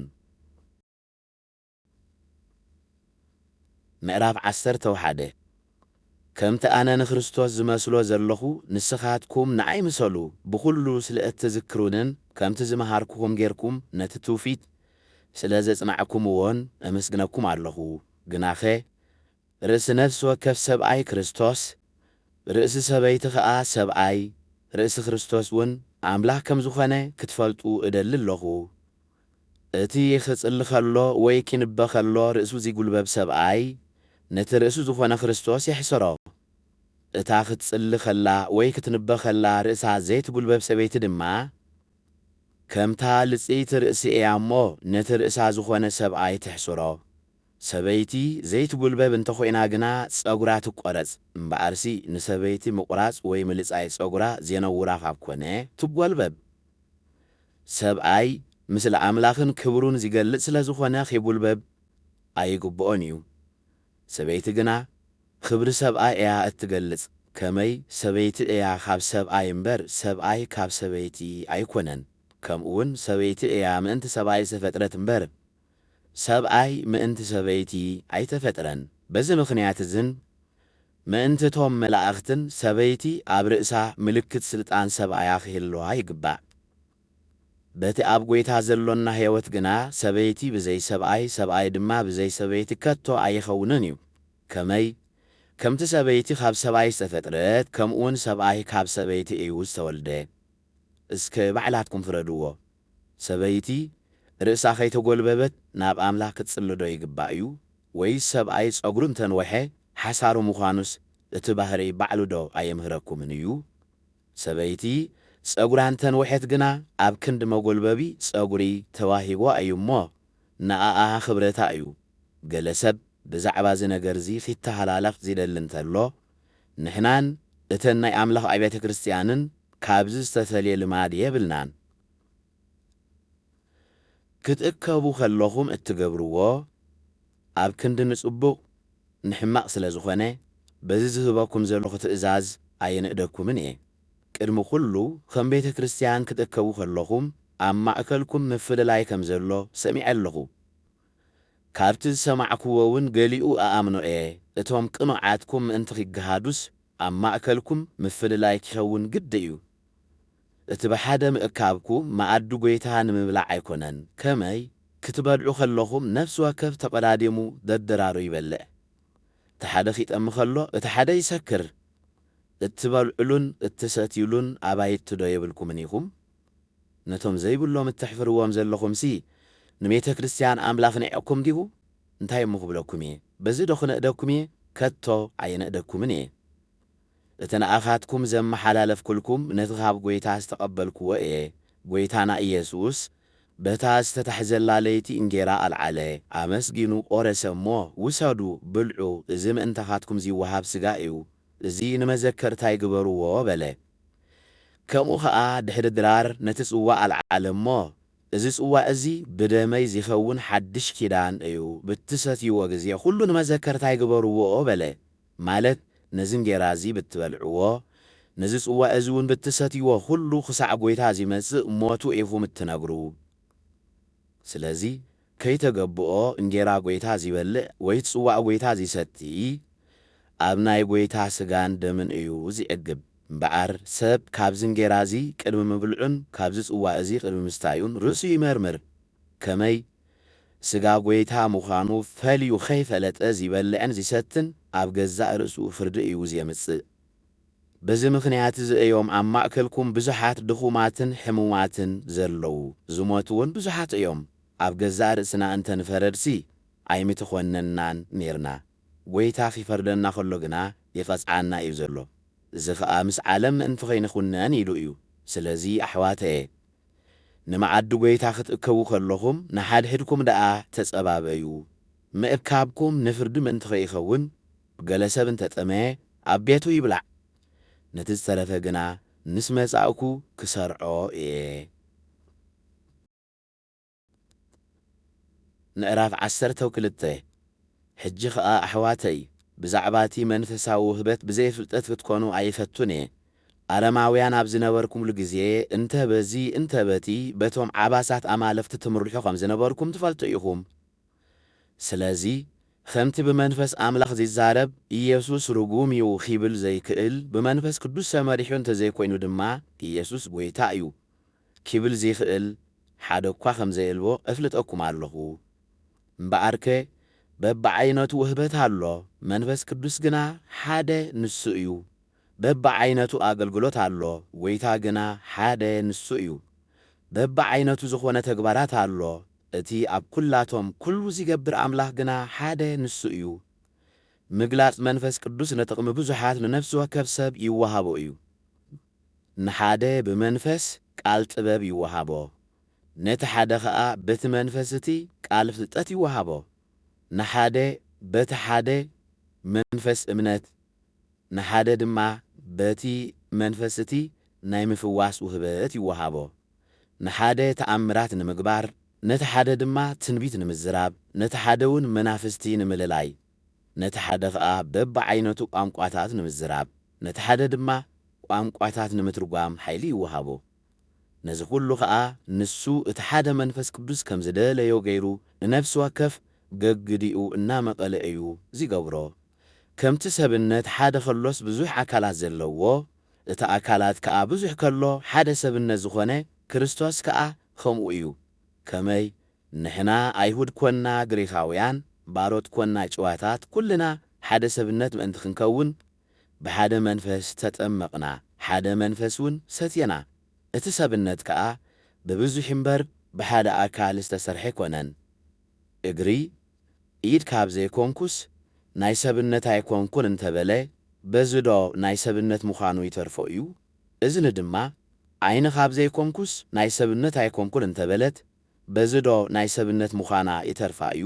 ምዕራፍ 11 ከምቲ ኣነ ንክርስቶስ ዝመስሎ ዘለኹ ንስኻትኩም ንዓይ ምሰሉ። ብኹሉ ስለ እትዝክሩንን ከምቲ ዝመሃርኩኹም ጌርኩም ነቲ ትውፊት ስለ ዘጽናዕኩምዎን ኣመስግነኩም ኣለኹ። ግናኸ ርእሲ ነፍሲ ወከፍ ሰብኣይ ክርስቶስ፣ ርእሲ ሰበይቲ ከዓ ሰብኣይ፣ ርእሲ ክርስቶስ እውን ኣምላኽ ከም ዝኾነ ክትፈልጡ እደሊ ኣለኹ። እቲ ክጽሊ ኸሎ ወይ ኪንበ ኸሎ ርእሱ ዚጉልበብ ሰብኣይ ነቲ ርእሱ ዝኾነ ክርስቶስ የሕሰሮ። እታ ክትጽሊ ኸላ ወይ ክትንበ ኸላ ርእሳ ዘይትጉልበብ ሰበይቲ ድማ ከምታ ልጽይቲ ርእሲ እያ እሞ ነቲ ርእሳ ዝኾነ ሰብኣይ ትሕስሮ። ሰበይቲ ዘይትጉልበብ እንተ ኾይና ግና ጸጉራ ትቈረጽ። እምበኣርሲ ንሰበይቲ ምቑራጽ ወይ ምልጻይ ጸጉራ ዘነውራ ካብ ኮነ ትጐልበብ። ሰብኣይ ምስሊ ኣምላኽን ክብሩን ዚገልጽ ስለ ዝኾነ ኺጉልበብ ኣይግብኦን እዩ። ሰበይቲ ግና ክብሪ ሰብኣይ እያ እትገልጽ። ከመይ ሰበይቲ እያ ካብ ሰብኣይ እምበር ሰብኣይ ካብ ሰበይቲ ኣይኮነን። ከምኡውን ሰበይቲ እያ ምእንቲ ሰብኣይ ዝተፈጥረት እምበር ሰብኣይ ምእንቲ ሰበይቲ ኣይተፈጥረን። በዚ ምኽንያት እዝን ምእንቲ እቶም መላእኽትን ሰበይቲ ኣብ ርእሳ ምልክት ስልጣን ሰብኣያ ክህልዋ ይግባእ። በቲ ኣብ ጐይታ ዘሎና ሕይወት ግና ሰበይቲ ብዘይ ሰብኣይ ሰብኣይ ድማ ብዘይ ሰበይቲ ከቶ ኣይኸውንን እዩ። ከመይ ከምቲ ሰበይቲ ካብ ሰብኣይ ዝተፈጥረት ከምኡውን ሰብኣይ ካብ ሰበይቲ እዩ ዝተወልደ። እስከ ባዕላትኩም ፍረድዎ። ሰበይቲ ርእሳ ከይተጐልበበት ናብ ኣምላኽ ክትጽሊ ዶ ይግባእ እዩ? ወይስ ሰብኣይ ጸጉሩ እንተንወሐ ሓሳሩ ምዃኑስ እቲ ባህሪ ባዕሉ ዶ ኣየምህረኩምን እዩ? ሰበይቲ ጸጉራ እንተንወሐት ግና ኣብ ክንዲ መጐልበቢ ጸጉሪ ተዋሂቦ እዩ እሞ ንኣኣ ኽብረታ እዩ። ገለ ሰብ ብዛዕባ እዚ ነገር እዚ ኺተሃላለኽ ዝደሊ እንተሎ ንሕናን እተን ናይ ኣምላኽ ኣብያተ ክርስቲያንን ካብዚ ዝተፈልየ ልማድ የብልናን። ክትእከቡ ከለኹም እትገብርዎ ኣብ ክንዲ ንጽቡቕ ንሕማቕ ስለ ዝኾነ በዚ ዝህበኩም ዘለኹ ትእዛዝ ኣይንእደኩምን እየ። ቅድሚ ኩሉ ከም ቤተ ክርስቲያን ክትእከቡ ከለኹም ኣብ ማእከልኩም ምፍልላይ ከም ዘሎ ሰሚዐ ኣለኹ። ካብቲ ዝሰማዕክዎውን ገሊኡ ኣኣምኖ እየ እቶም ቅኑዓትኩም ምእንቲ ኺገሃዱስ ኣብ ማእከልኩም ምፍልላይ ክኸውን ግድ እዩ እቲ ብሓደ ምእካብኩም መኣዲ ጐይታ ንምብላዕ ኣይኮነን ከመይ ክትበልዑ ከለኹም ነፍሲ ወከፍ ተቐዳዲሙ ደደራሩ ይበልዕ እቲ ሓደ ኺጠሚ ከሎ እቲ ሓደ ይሰክር እትበልዑሉን እትሰትዩሉን ኣባይቲ ዶ የብልኩምን ኢኹም ነቶም ዘይብሎም እትሕፍርዎም ዘለኹምሲ ንቤተ ክርስቲያን ኣምላኽ ንዕኩም ዲሁ እንታይ እሞ ክብለኩም እየ በዚ ዶ ክነእደኩም እየ ከቶ ኣይነእደኩምን እየ እቲ ንኣኻትኩም ዘመሓላለፍኩልኩም ነቲ ካብ ጐይታ ዝተቐበልክዎ እየ ጐይታና ኢየሱስ በታ ዝተታሕዘላ ለይቲ እንጌራ ኣልዓለ ኣመስጊኑ ቆረሰ እሞ ውሰዱ ብልዑ እዚ ምእንታኻትኩም ዝወሃብ ሥጋ እዩ እዚ ንመዘከርታ ይግበርዎ በለ ከምኡ ኸዓ ድሕሪ ድራር ነቲ ጽዋዕ ኣልዓለ እሞ እዚ ጽዋዕ እዚ ብደመይ ዝኸውን ሓድሽ ኪዳን እዩ ብትሰትይዎ ጊዜ ኩሉ ንመዘከርታ ይግበርዎ በለ ማለት ነዚ እንጌራ እዚ ብትበልዕዎ ነዚ ጽዋዕ እዚ እውን ብትሰትይዎ ኩሉ ክሳዕ ጐይታ ziመጽእ ሞቱ ኢኹም እትነግሩ ስለዚ ከይተገብኦ እንጌራ ጐይታ ziበልዕ ወይ ጽዋዕ ጐይታ ziሰቲ ኣብ ናይ ጐይታ ሥጋን ደምን እዩ ዝዕግብ እምበኣር ሰብ ካብዚ እንጌራ እዚ ቅድሚ ምብልዑን ካብዚ ጽዋዕ እዚ ቅድሚ ምስታዩን ርእሱ ይመርምር ከመይ ሥጋ ጐይታ ምዃኑ ፈልዩ ኸይፈለጠ ziበልዕን ziሰትን ኣብ ገዛእ ርእሱ ፍርዲ እዩ ዘምጽእ በዚ ምኽንያት እዚ እዮም ኣብ ማእከልኩም ብዙሓት ድኹማትን ሕሙማትን ዘለዉ ዝሞትውን ብዙሓት እዮም ኣብ ገዛእ ርእስና እንተ ንፈረድሲ ኣይምትኾነናን ነርና ጐይታ ኺፈርደና ከሎ ግና ይቐጽዓና እዩ ዘሎ እዚ ኸኣ ምስ ዓለም ምእንቲ ኸይንኹነን ኢሉ እዩ ስለዚ ኣሕዋተየ ንመዓዲ ጐይታ ክትእከቡ ከለኹም ንሓድሕድኩም ደኣ ተጸባበዩ ምእካብኩም ንፍርዲ ምእንቲ ኸይኸውን ገለ ሰብ እንተጠመየ ኣብ ቤቱ ይብላዕ ነቲ ዝተረፈ ግና ንስ መጻእኩ ክሰርዖ እየ ምዕራፍ 12 ሕጂ ኸኣ ኣሕዋተይ ብዛዕባ እቲ መንፈሳዊ ውህበት ብዘይፍልጠት ክትኮኑ ኣይፈቱን እየ ኣረማውያን ኣብ ዝነበርኩምሉ ግዜ እንተ በዚ እንተ በቲ በቶም ዓባሳት ኣማለፍቲ ትምርሑ ከም ዝነበርኩም ትፈልጡ ኢኹም ስለዚ ከምቲ ብመንፈስ ኣምላኽ ዝዛረብ ኢየሱስ ርጉም እዩ ኺብል ዘይክእል ብመንፈስ ቅዱስ ተመሪሑ እንተዘይኮይኑ ድማ ኢየሱስ ጐይታ እዩ ኪብል ዘይክእል ሓደ እኳ ከም ዘየልዎ እፍልጠኩም ኣለኹ እምበኣርከ በብዓይነቱ ውህበት ኣሎ መንፈስ ቅዱስ ግና ሓደ ንሱ እዩ በብዓይነቱ ኣገልግሎት ኣሎ ጐይታ ግና ሓደ ንሱ እዩ በብዓይነቱ ዝኾነ ተግባራት ኣሎ እቲ ኣብ ኩላቶም ኩሉ ዝገብር ኣምላኽ ግና ሓደ ንሱ እዩ ምግላጽ መንፈስ ቅዱስ ነጥቕሚ ብዙሓት ንነፍሲ ወከፍ ሰብ ይወሃቦ እዩ ንሓደ ብመንፈስ ቃል ጥበብ ይወሃቦ ነቲ ሓደ ኸኣ በቲ መንፈስ እቲ ቃል ፍልጠት ይወሃቦ ንሓደ በቲ ሓደ መንፈስ እምነት ንሓደ ድማ በቲ መንፈስ እቲ ናይ ምፍዋስ ውህበት ይወሃቦ ንሓደ ተኣምራት ንምግባር ነቲ ሓደ ድማ ትንቢት ንምዝራብ ነቲ ሓደ እውን መናፍስቲ ንምልላይ ነቲ ሓደ ኸኣ በብዓይነቱ ቋንቋታት ንምዝራብ ነቲ ሓደ ድማ ቋንቋታት ንምትርጓም ሓይሊ ይወሃቦ ነዚ ኩሉ ኸኣ ንሱ እቲ ሓደ መንፈስ ቅዱስ ከም ዝደለዮ ገይሩ ንነፍሲ ወከፍ ገግዲኡ እናመቐለ እዩ ዝገብሮ ከምቲ ሰብነት ሓደ ኸሎስ ብዙሕ ኣካላት ዘለዎ እቲ ኣካላት ከኣ ብዙሕ ከሎ ሓደ ሰብነት ዝኾነ ክርስቶስ ከኣ ከምኡ እዩ ከመይ ንሕና ኣይሁድ ኮንና ግሪኻውያን ባሮት ኮንና ጭዋታት ኩልና ሓደ ሰብነት ምእንቲ ክንከውን ብሓደ መንፈስ ተጠመቕና ሓደ መንፈስ እውን ሰትየና እቲ ሰብነት ከኣ ብብዙሕ እምበር ብሓደ ኣካል ዝተሰርሐ ኮነን እግሪ ኢድ ካብ ዘይኮንኩስ ናይ ሰብነት ኣይኮንኩን እንተበለ በዚ ዶ ናይ ሰብነት ምዃኑ ይተርፎ እዩ እዝኒ ድማ ዓይኒ ካብ ዘይኮንኩስ ናይ ሰብነት ኣይኮንኩን እንተበለት በዚ ዶ ናይ ሰብነት ምዃና ይተርፋ እዩ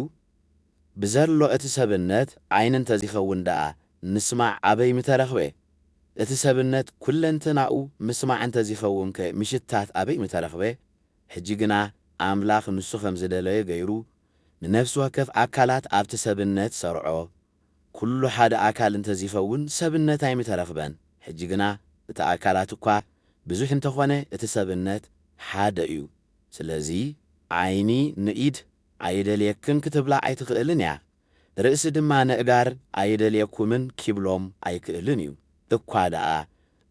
ብዘሎ እቲ ሰብነት ዓይኒ እንተዚኸውን ደኣ ንስማዕ ኣበይ ምተረኽበ እቲ ሰብነት ኩለንትናኡ ምስማዕ እንተዚኸውን ከ ምሽታት ኣበይ ምተረኽበ ሕጂ ግና ኣምላኽ ንሱ ከም ዝደለየ ገይሩ ንነፍሲ ወከፍ ኣካላት ኣብቲ ሰብነት ሰርዖ ኩሉ ሓደ ኣካል እንተዚኸውን ሰብነት ኣይምተረኽበን ሕጂ ግና እቲ ኣካላት እኳ ብዙሕ እንተኾነ እቲ ሰብነት ሓደ እዩ ስለዚ ዓይኒ ንኢድ ኣይደልየክን ክትብላ ኣይትኽእልን እያ ርእሲ ድማ ንእጋር ኣይደልየኩምን ኪብሎም ኣይክእልን እዩ እኳ ደኣ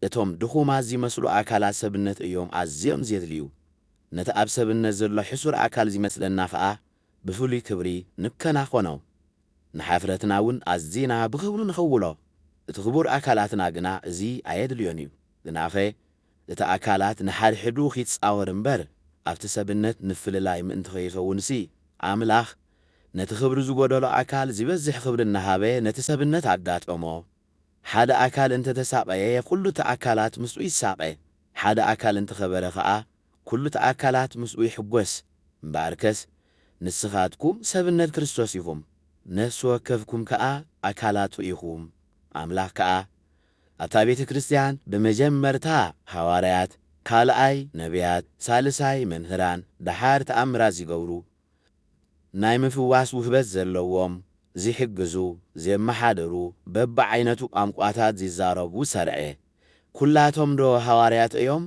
እቶም ድኹማት ዝመስሉ ኣካላት ሰብነት እዮም ኣዝዮም ዘድልዩ ነቲ ኣብ ሰብነት ዘሎ ሕሱር ኣካል ዝመስለና ከዓ ብፍሉይ ክብሪ ንከናኾኖ ንሓፍረትና እውን ኣዝና ብኽብሩ ንኽውሎ እቲ ክቡር ኣካላትና ግና እዚ ኣየድልዮን እዩ ግናኸ እቲ ኣካላት ንሓድሕዱ ኺጻወር እምበር ኣብቲ ሰብነት ንፍልላይ ምእንቲ ኸይኸውንሲ ኣምላኽ ነቲ ክብሪ ዝጐደሎ ኣካል ዝበዝሕ ክብሪ እናሃበ ነቲ ሰብነት ኣጋጠሞ ሓደ ኣካል እንተተሳቐየ ኩሉ እቲ ኣካላት ምስኡ ይሳቐ ሓደ ኣካል እንተኸበረ ከዓ ኩሉ እቲ ኣካላት ምስኡ ይሕጐስ እምበኣርከስ ንስኻትኩም ሰብነት ክርስቶስ ኢኹም ነፍሲ ወከፍኩም ከዓ ኣካላቱ ኢኹም ኣምላኽ ከዓ ኣብታ ቤተ ክርስቲያን ብመጀመርታ ሐዋርያት ካልኣይ ነቢያት ሳልሳይ መምህራን ዳሓር ተኣምራት ዝገብሩ ናይ ምፍዋስ ውህበት ዘለዎም ዝሕግዙ ዘመሓደሩ በብዓይነቱ ቋንቋታት ዝዛረቡ ሰርዐ ኩላቶም ዶ ሐዋርያት እዮም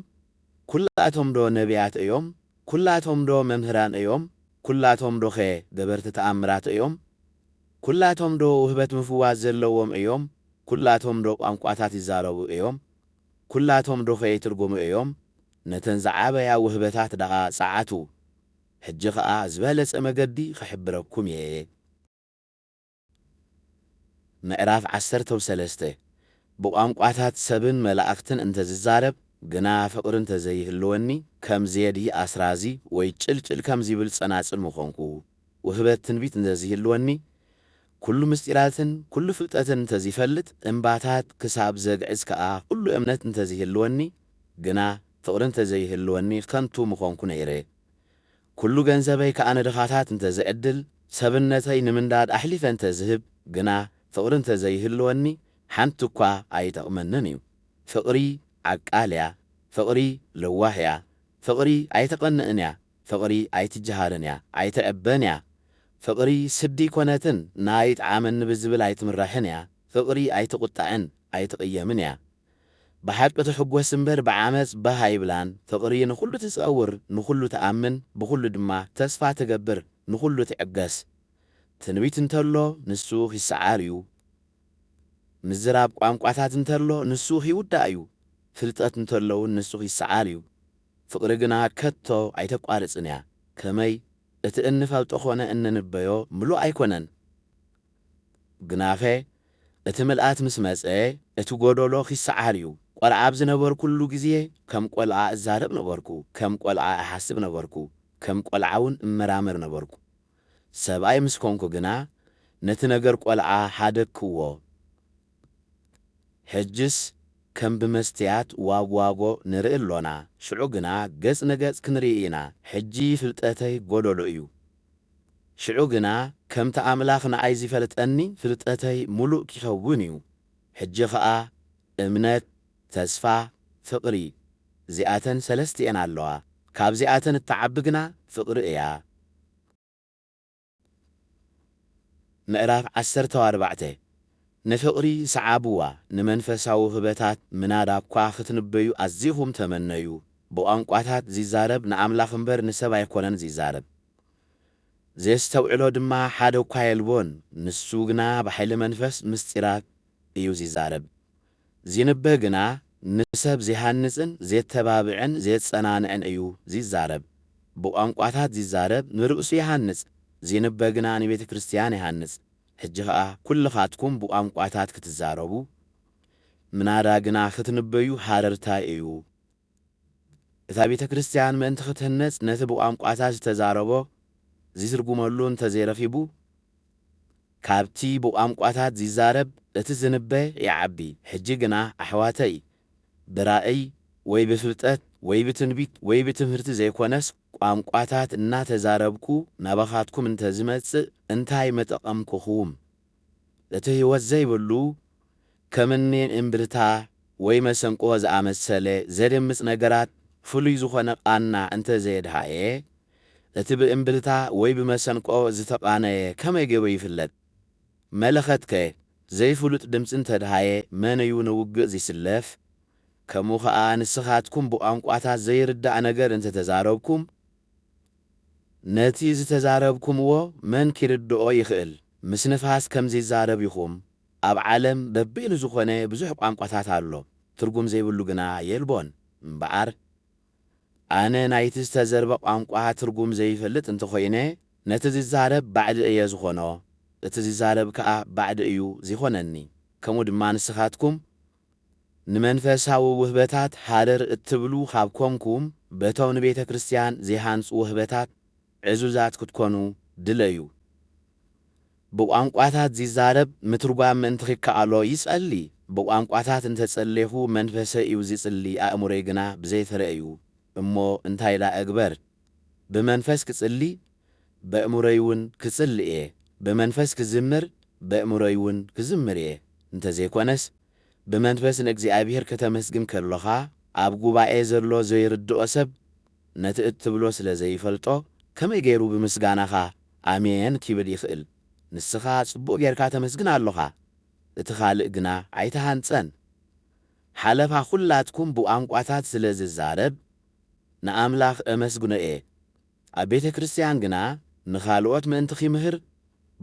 ኩላቶም ዶ ነቢያት እዮም ኩላቶም ዶ መምህራን እዮም ኩላቶም ዶ ኸ ገበርቲ ተኣምራት እዮም ኩላቶም ዶ ውህበት ምፍዋስ ዘለዎም እዮም ኩላቶም ዶ ቋንቋታት ይዛረቡ እዮም ኩላቶም ዶ ኸ ይትርጉሙ እዮም ነተን ዝዓበያ ውህበታት ደኣ ጸዓቱ ሕጂ ከዓ ዝበለጸ መገዲ ክሕብረኩም እየ ምዕራፍ 13 ብቋንቋታት ሰብን መላእኽትን እንተዝዛረብ ግና ፍቕሪ እንተዘይህልወኒ ከም ዜዲ ኣስራዚ ወይ ጭልጭል ከም ዝብል ጸናጽል ምኾንኩ ውህበት ትንቢት እንተዝህልወኒ ኩሉ ምስጢራትን ኩሉ ፍልጠትን እንተዝይፈልጥ እምባታት ክሳብ ዘግዕዝ ከዓ ኩሉ እምነት እንተዝህልወኒ ግና ፍቕሪ እንተዘይህልወኒ ከንቱ ምኾንኩ ነይረ ኩሉ ገንዘበይ ከዓ ንድኻታት እንተዝዕድል ሰብነተይ ንምንዳድ ኣሕሊፈ እንተዝህብ ግና ፍቕሪ እንተዘይህልወኒ ሓንቲ እኳ ኣይጠቕመንን እዩ ፍቕሪ ዓቃል እያ ፍቕሪ ልዋህ እያ ፍቕሪ ኣይተቐንእን እያ ፍቕሪ ኣይትጀሃርን እያ ኣይትዕበን እያ ፍቕሪ ስዲ ኮነትን ናይ ጣዕመኒ ብዝብል ኣይትምራሕን እያ ፍቕሪ ኣይትቁጣዕን ኣይትቕየምን እያ ብሓቂ ትሕጐስ እምበር ብዓመፅ ባህ ኣይብላን ፍቕሪ ንኹሉ ትጸውር ንኹሉ ተኣምን ብኹሉ ድማ ተስፋ ትገብር ንኹሉ ትዕገስ ትንቢት እንተሎ ንሱ ይሰዓር እዩ ምዝራብ ቋንቋታት እንተሎ ንሱ ይውዳእ እዩ ፍልጠት እንተሎውን ንሱ ይሰዓር እዩ ፍቕሪ ግና ከቶ ኣይተቋርጽን እያ ከመይ እቲ እንፈልጦ ኾነ እንንበዮ ምሉእ ኣይኮነን ግናኸ እቲ ምልኣት ምስ መጸ እቲ ጐደሎ ይሰዓር እዩ ቆልዓ ኣብ ዝነበርኩሉ ግዜ ከም ቆልዓ እዛረብ ነበርኩ ከም ቆልዓ ኣሓስብ ነበርኩ ከም ቆልዓውን እመራመር ነበርኩ ሰብኣይ ምስ ኮንኩ ግና ነቲ ነገር ቆልዓ ሓደክዎ ሕጅስ ከም ብመስትያት ዋግዋጎ ንርኢ ኣሎና ሽዑ ግና ገጽ ንገጽ ክንርኢ ኢና ሕጂ ፍልጠተይ ጐደሎ እዩ ሽዑ ግና ከምቲ ኣምላኽ ንዓይ ዝፈልጠኒ ፍልጠተይ ሙሉእ ክኸውን እዩ ሕጂ ከዓ እምነት ተስፋ ፍቕሪ እዚኣተን ሰለስተ እየን ኣለዋ ካብዚኣተን እትዓቢ ግና ፍቕሪ እያ ምዕራፍ 14 ንፍቕሪ ሰዓብዋ ንመንፈሳዊ ህበታት ምናዳ እኳ ክትንበዩ ኣዚኹም ተመነዩ ብቋንቋታት ዝዛረብ ንኣምላኽ እምበር ንሰብ ኣይኮነን ዝዛረብ ዘስተውዕሎ ድማ ሓደ እኳ የልቦን ንሱ ግና ብሓይሊ መንፈስ ምስጢራት እዩ ዝዛረብ ዝንበ ግና ንሰብ ዘይሃንጽን ዘተባብዕን ዘጸናንዕን እዩ ዝዛረብ ብቋንቋታት ዝዛረብ ንርእሱ ይሃንጽ ዝንበ ግና ንቤተ ክርስቲያን ይሃንጽ ሕጂ ከዓ ኩልኻትኩም ብቋንቋታት ክትዛረቡ ምናዳ ግና ክትንበዩ ሓረርታ እዩ እታ ቤተ ክርስቲያን ምእንቲ ክትህነጽ ነቲ ብቋንቋታት ዝተዛረቦ ዝትርጉመሉ እንተዘይረኺቡ ካብቲ ብቋንቋታት ዝዛረብ እቲ ዝንበ ይዓቢ ሕጂ ግና ኣሕዋተይ ብራእይ ወይ ብፍልጠት ወይ ብትንቢት ወይ ብትምህርቲ ዘይኮነስ ቋንቋታት እናተዛረብኩ ናባኻትኩም እንተዝመጽእ እንታይ መጠቐምኩኹም እቲ ሕይወት ዘይብሉ ከምኒ እምብልታ ወይ መሰንቆ ዝኣመሰለ ዘደምጽ ነገራት ፍሉይ ዝኾነ ቃና እንተዘየድሃየ እቲ ብእምብልታ ወይ ብመሰንቆ ዝተቃነየ ከመይ ገይሩ ይፍለጥ መለኸትከ ዘይፍሉጥ ድምፂ እንተድሃየ መነዩ ንውግእ ዝስለፍ ከምኡ ከዓ ንስኻትኩም ብቋንቋታት ዘይርዳእ ነገር እንተተዛረብኩም نتي زتزاربكمዎ من كيردؤو يخእል ምስ ንፋስ ከም ዘይዛረብ ይኹም ኣብ ዓለም በቢሉ ዝኾነ ብዙሕ ቋንቋታት ኣሎ ትርጉም ዘይብሉ ግና የልቦን እምበኣር ኣነ ናይቲ ዝተዘርበ ቋንቋ ትርጉም ዘይፈልጥ እንተኾይነ ነቲ ዝዛረብ ባዕዲ እየ ዝኾኖ እቲ ዝዛረብ ከዓ ባዕዲ እዩ ዘይኾነኒ ከምኡ ድማ ንስኻትኩም ንመንፈሳዊ ውህበታት ሃደር እትብሉ ካብኮንኩም በቶም ንቤተ ክርስቲያን ዘይሃንፁ ውህበታት ዕዙዛት ክትኮኑ ድለዩ በቋንቋታት ዝዛረብ ምትርጓም ምእንቲ ኺከኣሎ ይጸሊ በቋንቋታት እንተጸለይኹ መንፈሰ እዩ ዝጽሊ ኣእሙሮይ ግና ብዘይፈረአ እዩ እሞ እንታይ ዳ እግበር ብመንፈስ ክጽሊ በእሙሮይ እውን ክጽሊ እየ ብመንፈስ ክዝምር በእሙሮይ እውን ክዝምር እየ እንተዘይኮነስ ብመንፈስ ንእግዚአብሔር ከተመስግን ከለኻ ኣብ ጉባኤ ዘሎ ዘይርድኦ ሰብ ነቲ እትብሎ ስለ ዘይፈልጦ ከመይ ገይሩ ብምስጋናኻ ኣሜን ኪብል ይኽእል ንስኻ ጽቡቕ ጌርካ ተመስግን ኣለኻ እቲ ኻልእ ግና ኣይተሃንጸን ሓለፋ ኹላትኩም ብቋንቋታት ስለ ዝዛረብ ንኣምላኽ ኣመስግኖ እየ ኣብ ቤተ ክርስቲያን ግና ንኻልኦት ምእንቲ ኺምህር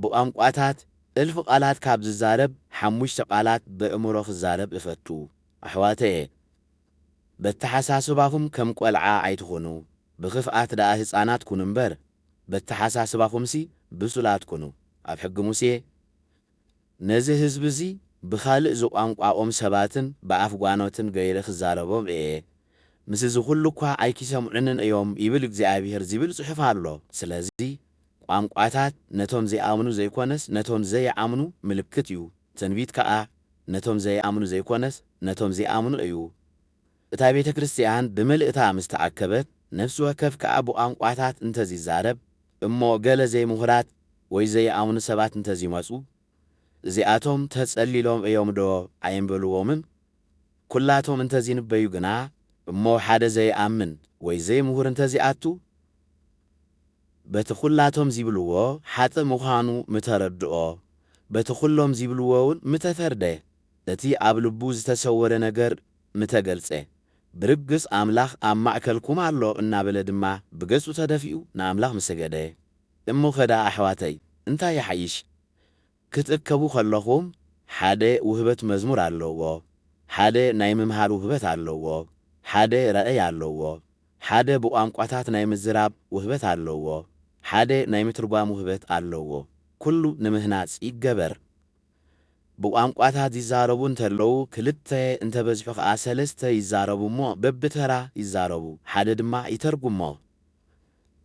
ብቋንቋታት እልፊ ቃላት ካብ ዝዛረብ 5 ቃላት በእምሮ ክዛረብ እፈቱ ኣሕዋተየ በተሓሳስባኹም ከም ቆልዓ ኣይትኾኑ ብኽፍኣት ደኣ ህፃናት ኩኑ እምበር በተሓሳስባኹምሲ ብሱላት ኩኑ ኣብ ሕጊ ሙሴ ነዚ ህዝቢ እዚ ብኻልእ ዝቋንቋኦም ሰባትን ብኣፍጓኖትን ገይረ ክዛረቦም እየ ምስ ዝኹሉ እኳ ኣይኪሰምዑንን እዮም ይብል እግዚኣብሔር ዝብል ጽሑፍ ኣሎ ስለዚ ቋንቋታት ነቶም ዘይኣምኑ ዘይኮነስ ነቶም ዘይኣምኑ ምልክት እዩ ትንቢት ከዓ ነቶም ዘይኣምኑ ዘይኮነስ ነቶም ዘይኣምኑ እዩ እታ ቤተ ክርስቲያን ብምልእታ ምስ ተኣከበት ነፍሲ ወከፍ ከዓ ብቋንቋታት እንተዚዛረብ እሞ ገለ ዘይምሁራት ወይ ዘይኣምኑ ሰባት እንተዚመፁ እዚኣቶም ተጸሊሎም እዮም ዶ ኣይንበልዎምን ኩላቶም እንተዚንበዩ ግና እሞ ሓደ ዘይኣምን ወይ ዘይምሁር እንተዚኣቱ በቲ ኹላቶም ዝብልዎ ሓጥ ምዃኑ ምተረድኦ በቲ ኹሎም ዝብልዎ እውን ምተፈርደ እቲ ኣብ ልቡ ዝተሰወረ ነገር ምተገልጸ ብርግጽ ኣምላኽ ኣብ ማእከልኩም ኣሎ እናበለ ድማ ብገጹ ተደፊኡ ንኣምላኽ መሰገደ እሞ ኸዳ ኣሕዋተይ እንታይ ይሓይሽ ክትእከቡ ከለኹም ሓደ ውህበት መዝሙር ኣለዎ ሓደ ናይ ምምሃር ውህበት ኣለዎ ሓደ ራእይ ኣለዎ ሓደ ብቋንቋታት ናይ ምዝራብ ውህበት ኣለዎ ሓደ ናይ ምትርጓም ውህበት ኣለዎ ኩሉ ንምህናጽ ይገበር ብቋንቋታት ይዛረቡ እንተለዉ ክልተ እንተበዝሑ ከዓ ሰለስተ ይዛረቡ እሞ በብተራ ይዛረቡ ሓደ ድማ ይተርጉሞ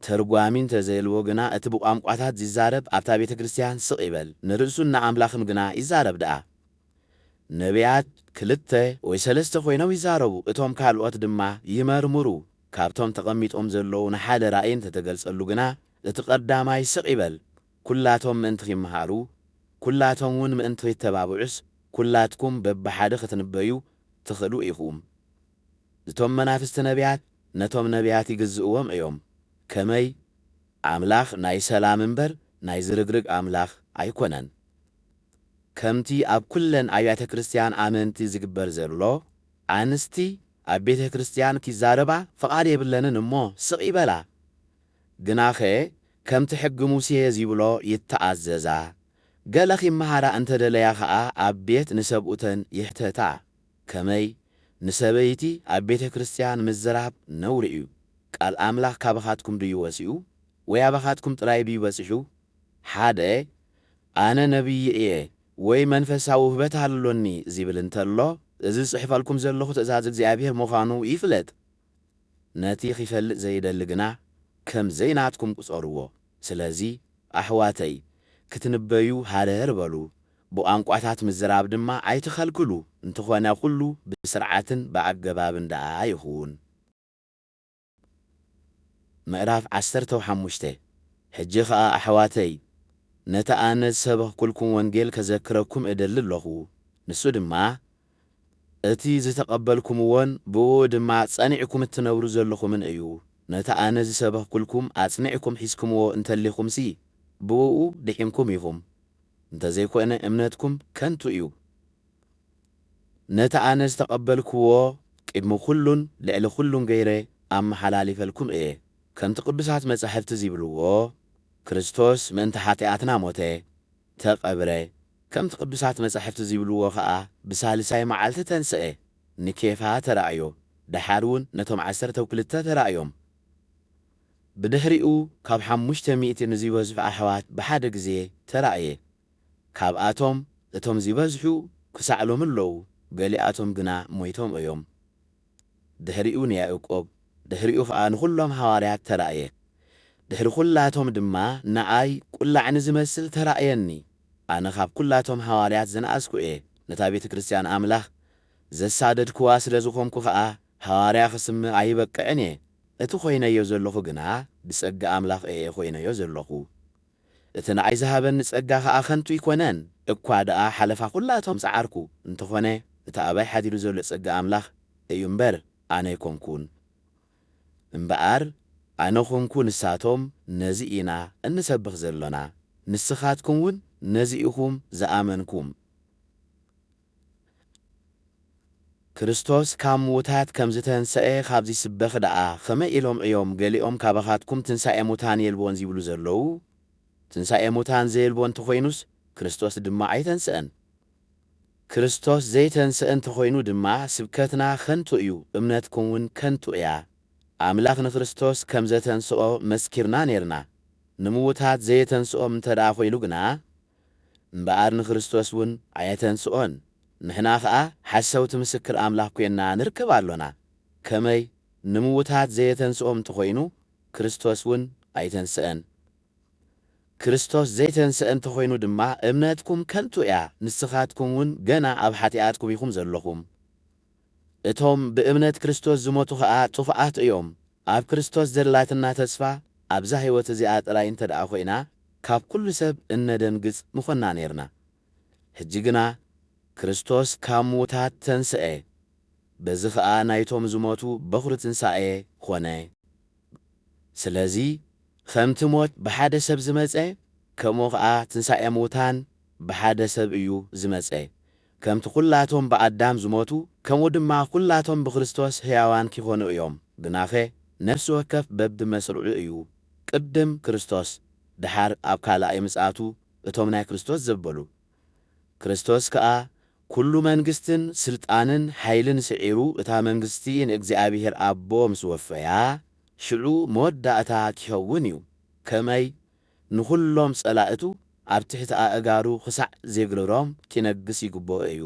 ተርጓሚ እንተዘይልዎ ግና እቲ ብቋንቋታት ዝዛረብ ኣብታ ቤተ ክርስቲያን ስቕ ይበል ንርእሱን ንኣምላኽን ግና ይዛረብ ደኣ ነቢያት ክልተ ወይ ሰለስተ ኮይኖም ይዛረቡ እቶም ካልኦት ድማ ይመርምሩ ካብቶም ተቐሚጦም ዘለዉ ንሓደ ራእይ እንተተገልጸሉ ግና እቲ ቀዳማይ ስቕ ይበል ኩላቶም ምእንቲ ኺመሃሩ ኩላቶም እውን ምእንቲ ኺተባብዑስ ኩላትኩም በብሓደ ክትንበዩ ትኽእሉ ኢኹም እቶም መናፍስቲ ነቢያት ነቶም ነቢያት ይግዝእዎም እዮም ከመይ ኣምላኽ ናይ ሰላም እምበር ናይ ዝርግርግ ኣምላኽ ኣይኮነን ከምቲ ኣብ ኩለን ኣብያተ ክርስቲያን ኣመንቲ ዝግበር ዘሎ ኣንስቲ ኣብ ቤተ ክርስቲያን ኪዛረባ ፍቓድ የብለንን እሞ ስቕ ይበላ ግናኸ ከምቲ ሕጊ ሙሴ ዝብሎ ይተኣዘዛ ገለ ኺመሃራ እንተደለያ ከዓ ኣብ ቤት ንሰብኡተን ይሕተታ ከመይ ንሰበይቲ ኣብ ቤተ ክርስቲያን ምዝራብ ነውሪ እዩ ቃል ኣምላኽ ካባኻትኩም ድዩ ወሲኡ ወይ ኣባኻትኩም ጥራይ ድዩ በፂሑ ሓደ ኣነ ነቢይ እየ ወይ መንፈሳዊ ውህበት ኣለኒ ዝብል እንተሎ እዚ ጽሕፈልኩም ዘለኹ ትእዛዝ እግዚኣብሔር ምዃኑ ይፍለጥ ነቲ ኺፈልጥ ዘይደሊ ግና ከም ዘይናትኩም ቁጸርዎ ስለዚ ኣሕዋተይ ክትንበዩ ሃደር በሉ ብቋንቋታት ምዝራብ ድማ ኣይትኸልክሉ እንተኾነ ኩሉ ብስርዓትን ብኣገባብን ደኣ ይኹን ምዕራፍ 15 ሕጂ ኸኣ ኣሕዋተይ ነቲ ኣነ ዝሰበኽኩልኩም ወንጌል ከዘክረኩም እደሊ ኣለኹ ንሱ ድማ እቲ ዝተቐበልኩምዎን ብኡ ድማ ጸኒዕኩም እትነብሩ ዘለኹምን እዩ ነቲ ኣነ ዝሰበኽኩልኩም ኣጽኒዕኩም ሒዝኩምዎ እንተሊኹምሲ ብኡ ድሒምኩም ኢኹም እንተዘይኮነ እምነትኩም ከንቱ እዩ ነቲ ኣነ ዝተቐበልክዎ ቅድሚ ኩሉን ልዕሊ ኩሉን ገይረ ኣመሓላሊፈልኩም እየ ከምቲ ቅዱሳት መጻሕፍቲ ዝብልዎ ክርስቶስ ምእንቲ ኃጢአትና ሞተ ተቐብረ ከምቲ ቅዱሳት መጻሕፍቲ ዝብልዎ ኸዓ ብሳልሳይ መዓልቲ ተንስአ ንኬፋ ተራእዮ ደሓር እውን ነቶም 12 ተራእዮም ብድሕሪኡ ካብ 500 ንዝበዝሑ ኣሕዋት ብሓደ ግዜ ተራእየ ካብኣቶም እቶም ዝበዝሑ ክሳዕሎም ኣለዉ ገሊኣቶም ግና ሞይቶም እዮም ድሕሪኡ ንያዕቆብ ድሕሪኡ ኸዓ ንኹሎም ሐዋርያት ተራእየ ድሕሪ ኩላቶም ድማ ንኣይ ቁላዕ ንዝመስል ተራእየኒ ኣነ ካብ ኩላቶም ሐዋርያት ዝነኣስኩ እየ ነታ ቤተ ክርስቲያን ኣምላኽ ዘሳደድክዋ ስለ ዝኾንኩ ኸዓ ሐዋርያ ክስምዕ ኣይበቅዕን እየ እቲ ኾይነዮ ዘለኹ ግና ብጸጋ ኣምላኽ እየ ኾይነዮ ዘለኹ እቲ ንኣይ ዝሃበኒ ጸጋ ኸዓ ኸንቱ ይኮነን እኳ ደኣ ሓለፋ ኩላቶም ጸዓርኩ እንተኾነ እቲ ኣባይ ሓዲሩ ዘሎ ጸጋ ኣምላኽ እዩ እምበር ኣነ ይኮንኩን እምበኣር ኣነ ኾንኩ ንሳቶም ነዚ ኢና እንሰብኽ ዘሎና ንስኻትኩም እውን ነዚ ኢኹም ዝኣመንኩም ክርስቶስ ካብ ሙታት ከም ዝተንስአ ካብዚ ስበኽ ደኣ ኸመይ ኢሎም እዮም ገሊኦም ካባኻትኩም ትንሣኤ ሙታን የልቦን ዝብሉ ዘለዉ ትንሣኤ ሙታን ዘየልቦ እንተኾይኑስ ክርስቶስ ድማ ኣይተንስአን ክርስቶስ ዘይተንስአ እንተኾይኑ ድማ ስብከትና ከንቱ እዩ እምነትኩም እውን ከንቱ እያ ኣምላኽ ንክርስቶስ ከም ዘተንስኦ መስኪርና ነርና ንምውታት ዘየተንስኦም እንተ ደኣ ኾይኑ ግና እምበኣር ንክርስቶስ እውን ኣየተንስኦን ንሕና ኸዓ ሓሰውቲ ምስክር ኣምላኽ ኮይንና ንርከብ ኣሎና ከመይ ንምውታት ዘየተንስኦም እንተኾይኑ ክርስቶስ እውን ኣይተንስአን ክርስቶስ ዘይተንስአ እንተኾይኑ ድማ እምነትኩም ከንቱ እያ ንስኻትኩም እውን ገና ኣብ ሓጢኣትኩም ኢኹም ዘለኹም እቶም ብእምነት ክርስቶስ ዝሞቱ ኸዓ ጥፉኣት እዮም ኣብ ክርስቶስ ዘላትና ተስፋ ኣብዛ ሕይወት እዚኣ ጥራይ እንተ ደኣ ኾይና ካብ ኩሉ ሰብ እነደንግጽ ምኾንና ነርና ሕጂ ግና ክርስቶስ ካብ ሙታት ተንስአ በዚ ኸዓ ናይቶም ዝሞቱ በኹሪ ትንሣኤ ኾነ ስለዚ ከምቲ ሞት ብሓደ ሰብ ዝመጸ ከምኡ ኸዓ ትንሣኤ ሙታን ብሓደ ሰብ እዩ ዝመጸ ከምቲ ኩላቶም ብኣዳም ዝሞቱ ከምኡ ድማ ኩላቶም ብክርስቶስ ሕያዋን ክኾኑ እዮም ግናኸ ነፍሲ ወከፍ በብመስርዑ እዩ ቅድም ክርስቶስ ድሓር ኣብ ካልኣይ ምጽኣቱ እቶም ናይ ክርስቶስ ዘበሉ ክርስቶስ ከኣ ኩሉ መንግስትን ስልጣንን ሓይልን ስዒሩ እታ መንግስቲ ንእግዚአብሔር ኣቦ ምስ ወፈያ ሽዑ መወዳእታ ክኸውን እዩ ከመይ ንኹሎም ጸላእቱ ኣብ ትሕቲ ኣእጋሩ ክሳዕ ዘይግረሮም ክነግስ ይግብኦ እዩ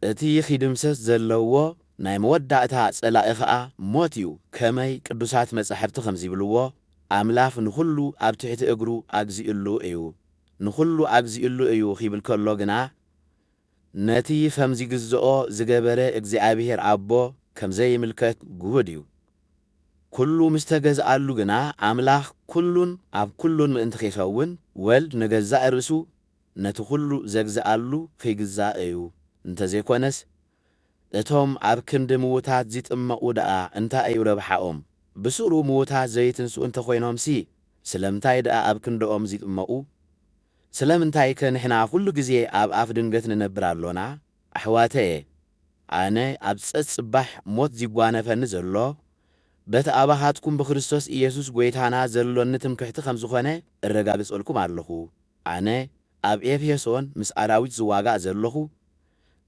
እቲ ኺድምሰስ ዘለዎ ናይ መወዳእታ ጸላኢ ኸዓ ሞት እዩ ከመይ ቅዱሳት መጻሕፍቲ ከም ዝብልዎ ኣምላኽ ንኹሉ ኣብ ትሕቲ እግሩ ኣግዚኡሉ እዩ ንኹሉ ኣግዚኡሉ እዩ ኺብል ከሎ ግና ነቲ ከም ዝግዝኦ ዝገበረ እግዚኣብሔር ኣቦ ከም ዘይምልከት ጉህድ እዩ ኩሉ ምስ ተገዝኣሉ ግና ኣምላኽ ኩሉን ኣብ ኩሉን ምእንቲ ኺኸውን ወልድ ንገዛእ ርእሱ ነቲ ኩሉ ዘግዝኣሉ ኺግዛእ እዩ እንተዘይኮነስ እቶም ኣብ ክንዲ ምውታት ዝጥመቑ ደኣ እንታይ እዩ ረብሓኦም ብስሩ ምውታት ዘይትንስኡ እንተኾይኖምሲ ስለምንታይ ደኣ ኣብ ክንዶኦም ዝጥመቑ ስለምንታይ ከ ንሕና ኩሉ ግዜ ኣብ ኣፍ ድንገት ንነብር ኣሎና ኣሕዋተየ ኣነ ኣብ ፀጽባሕ ሞት ዝጓነፈኒ ዘሎ በቲ ኣባኻትኩም ብክርስቶስ ኢየሱስ ጐይታና ዘሎኒ ትምክሕቲ ከም ዝኾነ እረጋግጸልኩም ኣለኹ ኣነ ኣብ ኤፌሶን ምስ ኣራዊት ዝዋጋእ ዘለኹ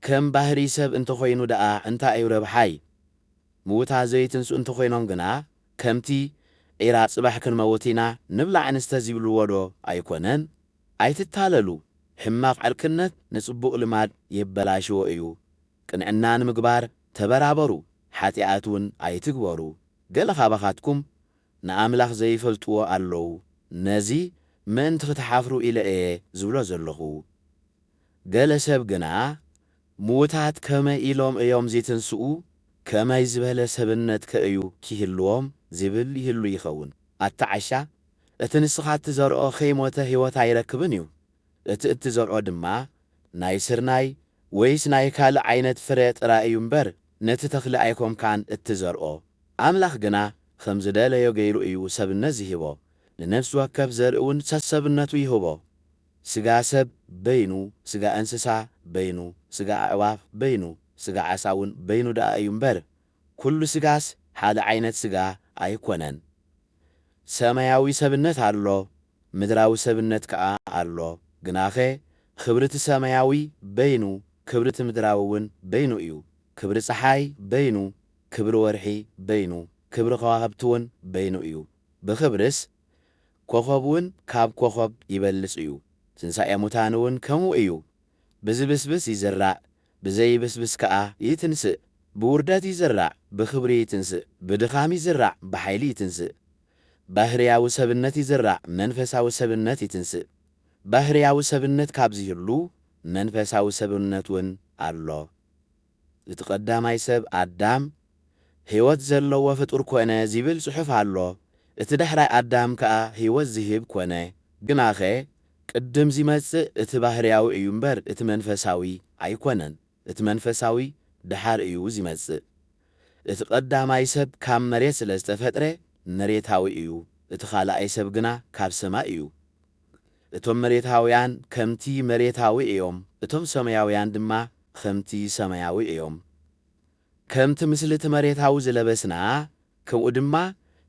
ከም ባህሪ ሰብ እንተኾይኑ ደኣ እንታይ እዩ ረብሓይ ምውታት ዘይትንስኡ እንተኾይኖም ግና ከምቲ ዒራ ጽባሕ ክንመውት ኢና ንብላዕ ንስተ ዝብልዎ ዶ ኣይኮነን ኣይትታለሉ ሕማቕ ዕርክነት ንጽቡቕ ልማድ የበላሽዎ እዩ ቅንዕና ንምግባር ተበራበሩ ሓጢኣት እውን ኣይትግበሩ ገለ ካባኻትኩም ንኣምላኽ ዘይፈልጥዎ ኣለዉ ነዚ ምእንቲ ክትሓፍሩ ኢለ እየ ዝብሎ ዘለኹ ገለ ሰብ ግና ምውታት ከመይ ኢሎም እዮም ዘይትንስኡ ከመይ ዝበለ ሰብነት ከእዩ ክህልዎም ዝብል ይህሉ ይኸውን ኣተዓሻ እቲ ንስኻ እትዘርኦ ኸይሞተ ሕይወት ኣይረክብን እዩ እቲ እትዘርኦ ድማ ናይ ስርናይ ወይስ ናይ ካልእ ዓይነት ፍረ ጥራይ እዩ እምበር ነቲ ተኽሊ ኣይኮምካን እትዘርኦ ኣምላኽ ግና ከም ዝደለዮ ገይሩ እዩ ሰብነት ዝሂቦ ንነፍሲ ወከፍ ዘርኢ እውን ሰብነቱ ይህቦ ስጋ ሰብ በይኑ ስጋ እንስሳ በይኑ ስጋ ኣዕዋፍ በይኑ ስጋ ዓሳ እውን በይኑ ደኣ እዩ እምበር ኩሉ ስጋስ ሓደ ዓይነት ስጋ ኣይኮነን። ሰማያዊ ሰብነት ኣሎ፣ ምድራዊ ሰብነት ከዓ ኣሎ። ግናኸ ክብርቲ ሰማያዊ በይኑ ክብርቲ ምድራዊ እውን በይኑ እዩ። ክብሪ ፀሓይ በይኑ ክብሪ ወርሒ በይኑ ክብሪ ከዋኽብቲ እውን በይኑ እዩ። ብክብርስ ኮኸብ እውን ካብ ኮኸብ ይበልፅ እዩ። ትንሣኤ ሙታን እውን ከምኡ እዩ። ብዝብስብስ ይዝራእ ብዘይብስብስ ከዓ ይትንስእ። ብውርደት ይዝራእ ብክብሪ ይትንስእ። ብድኻም ይዝራእ ብሓይሊ ይትንስእ። ባህርያዊ ሰብነት ይዝራእ መንፈሳዊ ሰብነት ይትንስእ። ባህርያዊ ሰብነት ካብ ዝህሉ መንፈሳዊ ሰብነት እውን ኣሎ። እቲ ቀዳማይ ሰብ ኣዳም ሕይወት ዘለዎ ፍጡር ኮነ ዝብል ጽሑፍ ኣሎ። እቲ ዳሕራይ ኣዳም ከዓ ሕይወት ዝህብ ኮነ። ግናኸ ቅድም ዝመጽእ እቲ ባህርያዊ እዩ እምበር እቲ መንፈሳዊ ኣይኮነን። እቲ መንፈሳዊ ድሓር እዩ ዝመጽእ። እቲ ቀዳማይ ሰብ ካብ መሬት ስለ ዝተፈጥረ መሬታዊ እዩ። እቲ ካልኣይ ሰብ ግና ካብ ሰማይ እዩ። እቶም መሬታውያን ከምቲ መሬታዊ እዮም፣ እቶም ሰማያውያን ድማ ከምቲ ሰማያዊ እዮም። ከምቲ ምስሊ እቲ መሬታዊ ዝለበስና ከምኡ ድማ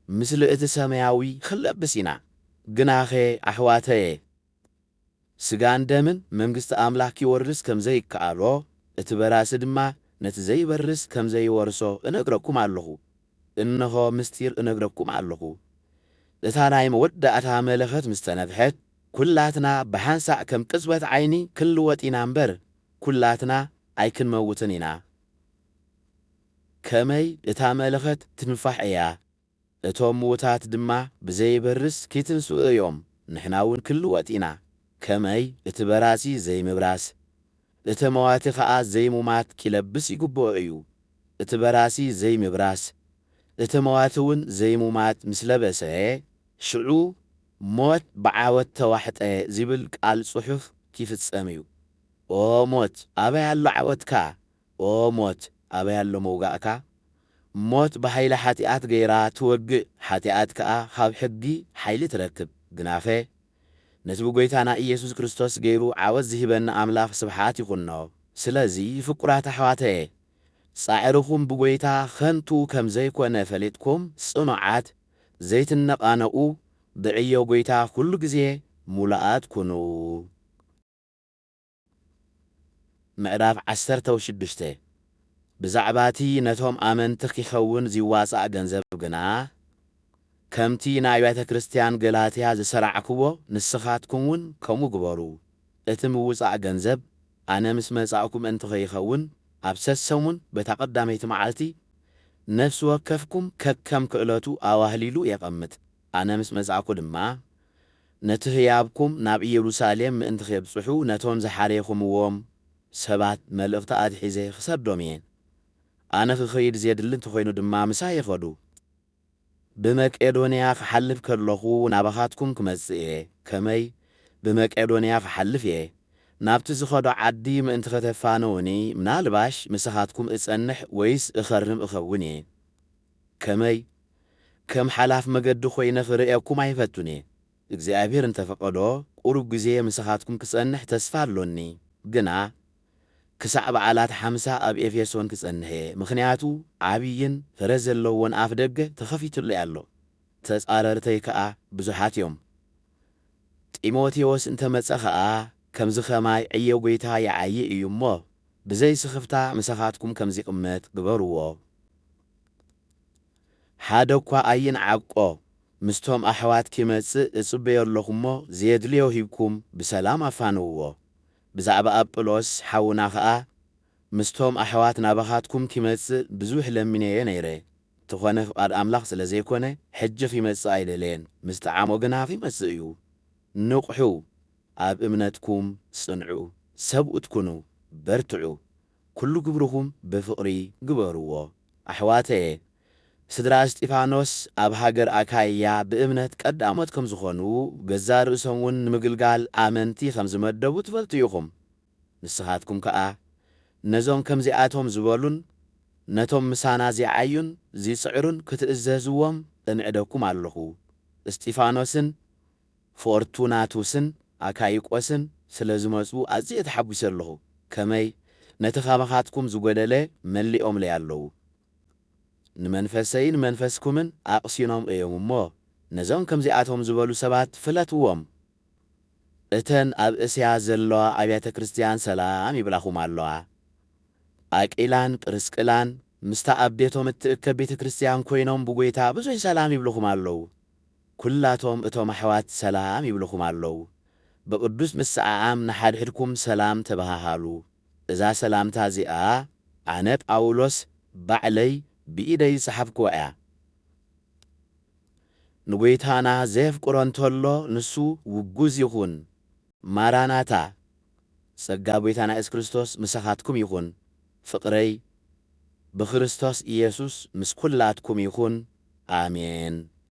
ምስሊ እቲ ሰማያዊ ክንለብስ ኢና። ግናኸ ኣሕዋተየ ስጋን ደምን መንግስቲ ኣምላኽ ይወርስ ከም ዘይከኣሎ እቲ በራሲ ድማ ነቲ ዘይበርስ ከም ዘይወርሶ እነግረኩም ኣለኹ። እነሆ ምስጢር እነግረኩም ኣለኹ። እታ ናይ መወዳእታ መለኸት ምስ ተነፍሐት ኩላትና ብሓንሳዕ ከም ቅጽበት ዓይኒ ክንልወጥ ኢና እምበር ኩላትና ኣይክንመውትን ኢና። ከመይ እታ መለኸት ትንፋሕ እያ፣ እቶም ምዉታት ድማ ብዘይበርስ ኪትንስኡ እዮም። ንሕና እውን ክንልወጥ ኢና። ከመይ እቲ በራሲ ዘይምብራስ እቲ መዋቲ ከዓ ዘይሙማት ኪለብስ ይግብኦ እዩ። እቲ በራሲ ዘይምብራስ እቲ መዋቲ እውን ዘይሙማት ምስ ለበሰ ሽዑ ሞት ብዓወት ተዋሕጠ ዝብል ቃል ጽሑፍ ኪፍጸም እዩ። ኦ ሞት ኣበይ ኣሎ ዓወትካ? ኦ ሞት ኣበይ ኣሎ መውጋእካ? ሞት ብሓይሊ ሓጢኣት ገይራ ትወግእ፣ ሓጢኣት ከዓ ካብ ሕጊ ሓይሊ ትረክብ። ግናኸ ነቲ ብጐይታና ኢየሱስ ክርስቶስ ገይሩ ዓወት ዝሂበና ኣምላኽ ስብሓት ይኹኖ። ስለዚ ፍቁራት ኣሕዋተየ ጻዕርኹም ብጐይታ ኸንቱ ከም ዘይኮነ ፈሊጥኩም ጽኑዓት ዘይትነቓነቑ ብዕዮ ጐይታ ኩሉ ግዜ ሙሉኣት ኩኑ። ምዕራፍ 16 ብዛዕባ እቲ ነቶም ኣመንቲ ኪኸውን ዝዋፃእ ገንዘብ ግና ከምቲ ናይ ቤተ ክርስቲያን ገላትያ ዝሰራዕክዎ ንስኻትኩም እውን ከምኡ ግበሩ። እቲ ምውፃእ ገንዘብ ኣነ ምስ መጻእኩ ምእንቲ ኸይኸውን ኣብ ሰሰሙን በታ ቀዳመይቲ መዓልቲ ነፍሲ ወከፍኩም ከከም ክእለቱ ኣዋህሊሉ የቐምጥ። ኣነ ምስ መጻእኩ ድማ ነቲ ህያብኩም ናብ ኢየሩሳሌም ምእንቲ ኸብጽሑ ነቶም ዝሓረይኹምዎም ሰባት መልእኽቲ ኣትሒዘ ክሰዶም እየ። ኣነ ክኸይድ ዘየድሊ እንተኾይኑ ድማ ምሳይ ይኸዱ። ብመቄዶንያ ክሓልፍ ከለኹ ናባኻትኩም ክመጽእ እየ። ከመይ ብመቄዶንያ ክሓልፍ እየ። ናብቲ ዝኸዶ ዓዲ ምእንቲ ከተፋነውኒ ምናልባሽ ምስኻትኩም እጸንሕ ወይስ እኸርም እኸውን እየ። ከመይ ከም ሓላፍ መገዲ ኾይነ ክርእየኩም ኣይፈቱን እየ። እግዚኣብሔር እንተፈቐዶ ቁሩብ ግዜ ምስኻትኩም ክጸንሕ ተስፋ ኣሎኒ። ግና ክሳዕ በዓላት 50 ኣብ ኤፌሶን ክጸንሕ እየ። ምኽንያቱ ዓብይን ፍረ ዘለዎን ኣፍ ደገ ተኸፊቱሉ ኣሎ፣ ተጻረርተይ ከዓ ብዙሓት እዮም። ጢሞቴዎስ እንተመጸ ከዓ ከምዚ ኸማይ ዕዮ ጐይታ ይዓዪ እዩ እሞ ብዘይ ስኽፍታ ምስኻትኩም ከምዚ ይቕመጥ ግበርዎ። ሓደ እኳ ኣይንዓቆ ምስቶም ኣሕዋት ኪመጽእ እጽበዮ ኣለኹ እሞ ዘየድልዮ ሂብኩም ብሰላም ኣፋንውዎ። ብዛዕባ ኣጵሎስ ሓውና ከዓ ምስቶም ኣሕዋት ናባኻትኩም ኪመጽእ ብዙሕ ለሚነየ ነይረ። ተኾነ ፍቓድ ኣምላኽ ስለ ዘይኮነ ሕጅኽ ይመጽእ ኣይደለየን። ምስ ጣዓሞ ግና ይመጽእ እዩ። ንቑሑ፣ ኣብ እምነትኩም ጽንዑ፣ ሰብኡት ኩኑ፣ በርትዑ፣ ኩሉ ግብርኹም ብፍቕሪ ግበርዎ። ኣሕዋተየ ስድራ እስጢፋኖስ ኣብ ሃገር ኣካይያ ብእምነት ቀዳሞት ከም ዝኾኑ ገዛ ርእሶም እውን ንምግልጋል ኣመንቲ ከም ዝመደቡ ትፈልጡ ኢኹም። ንስኻትኩም ከዓ ነዞም ከምዚኣቶም ዝበሉን ነቶም ምሳና ዝዓዩን ዝጽዕሩን ክትእዘዝዎም እምዕደኩም ኣለኹ። እስጢፋኖስን ፎርቱናቱስን ኣካይቆስን ስለ ዝመጹ ኣዝየ ተሓጒሰ ኣለኹ። ከመይ ነቲ ካባኻትኩም ዝጐደለ መሊኦምለይ ኣለዉ። ንመንፈሰይን መንፈስኩምን ኣቕሲኖም እዮም እሞ ነዞም ከምዚኣቶም ዝበሉ ሰባት ፍለትዎም። እተን ኣብ እስያ ዘለዋ ኣብያተ ክርስቲያን ሰላም ይብላኹም ኣለዋ። ኣቂላን ጵርስቅላን ምስታ ኣዴቶም እትእከብ ቤተ ክርስቲያን ኮይኖም ብጐይታ ብዙሕ ሰላም ይብልኹም ኣለዉ። ኩላቶም እቶም ኣሕዋት ሰላም ይብልኹም ኣለዉ። ብቅዱስ ምስዓዓም ንሓድሕድኩም ሰላም ተባሃሃሉ። እዛ ሰላምታ እዚኣ ኣነ ጳውሎስ ባዕለይ ብኢደይ ዝሰሓብክዋ እያ። ንጐይታና ዘየፍቅሮ እንተሎ ንሱ ውጉዝ ይኹን። ማራናታ። ጸጋ ጐይታና ኢየሱስ ክርስቶስ ምሳኻትኩም ይኹን። ፍቕረይ ብክርስቶስ ኢየሱስ ምስ ኩላትኩም ይኹን። ኣሜን።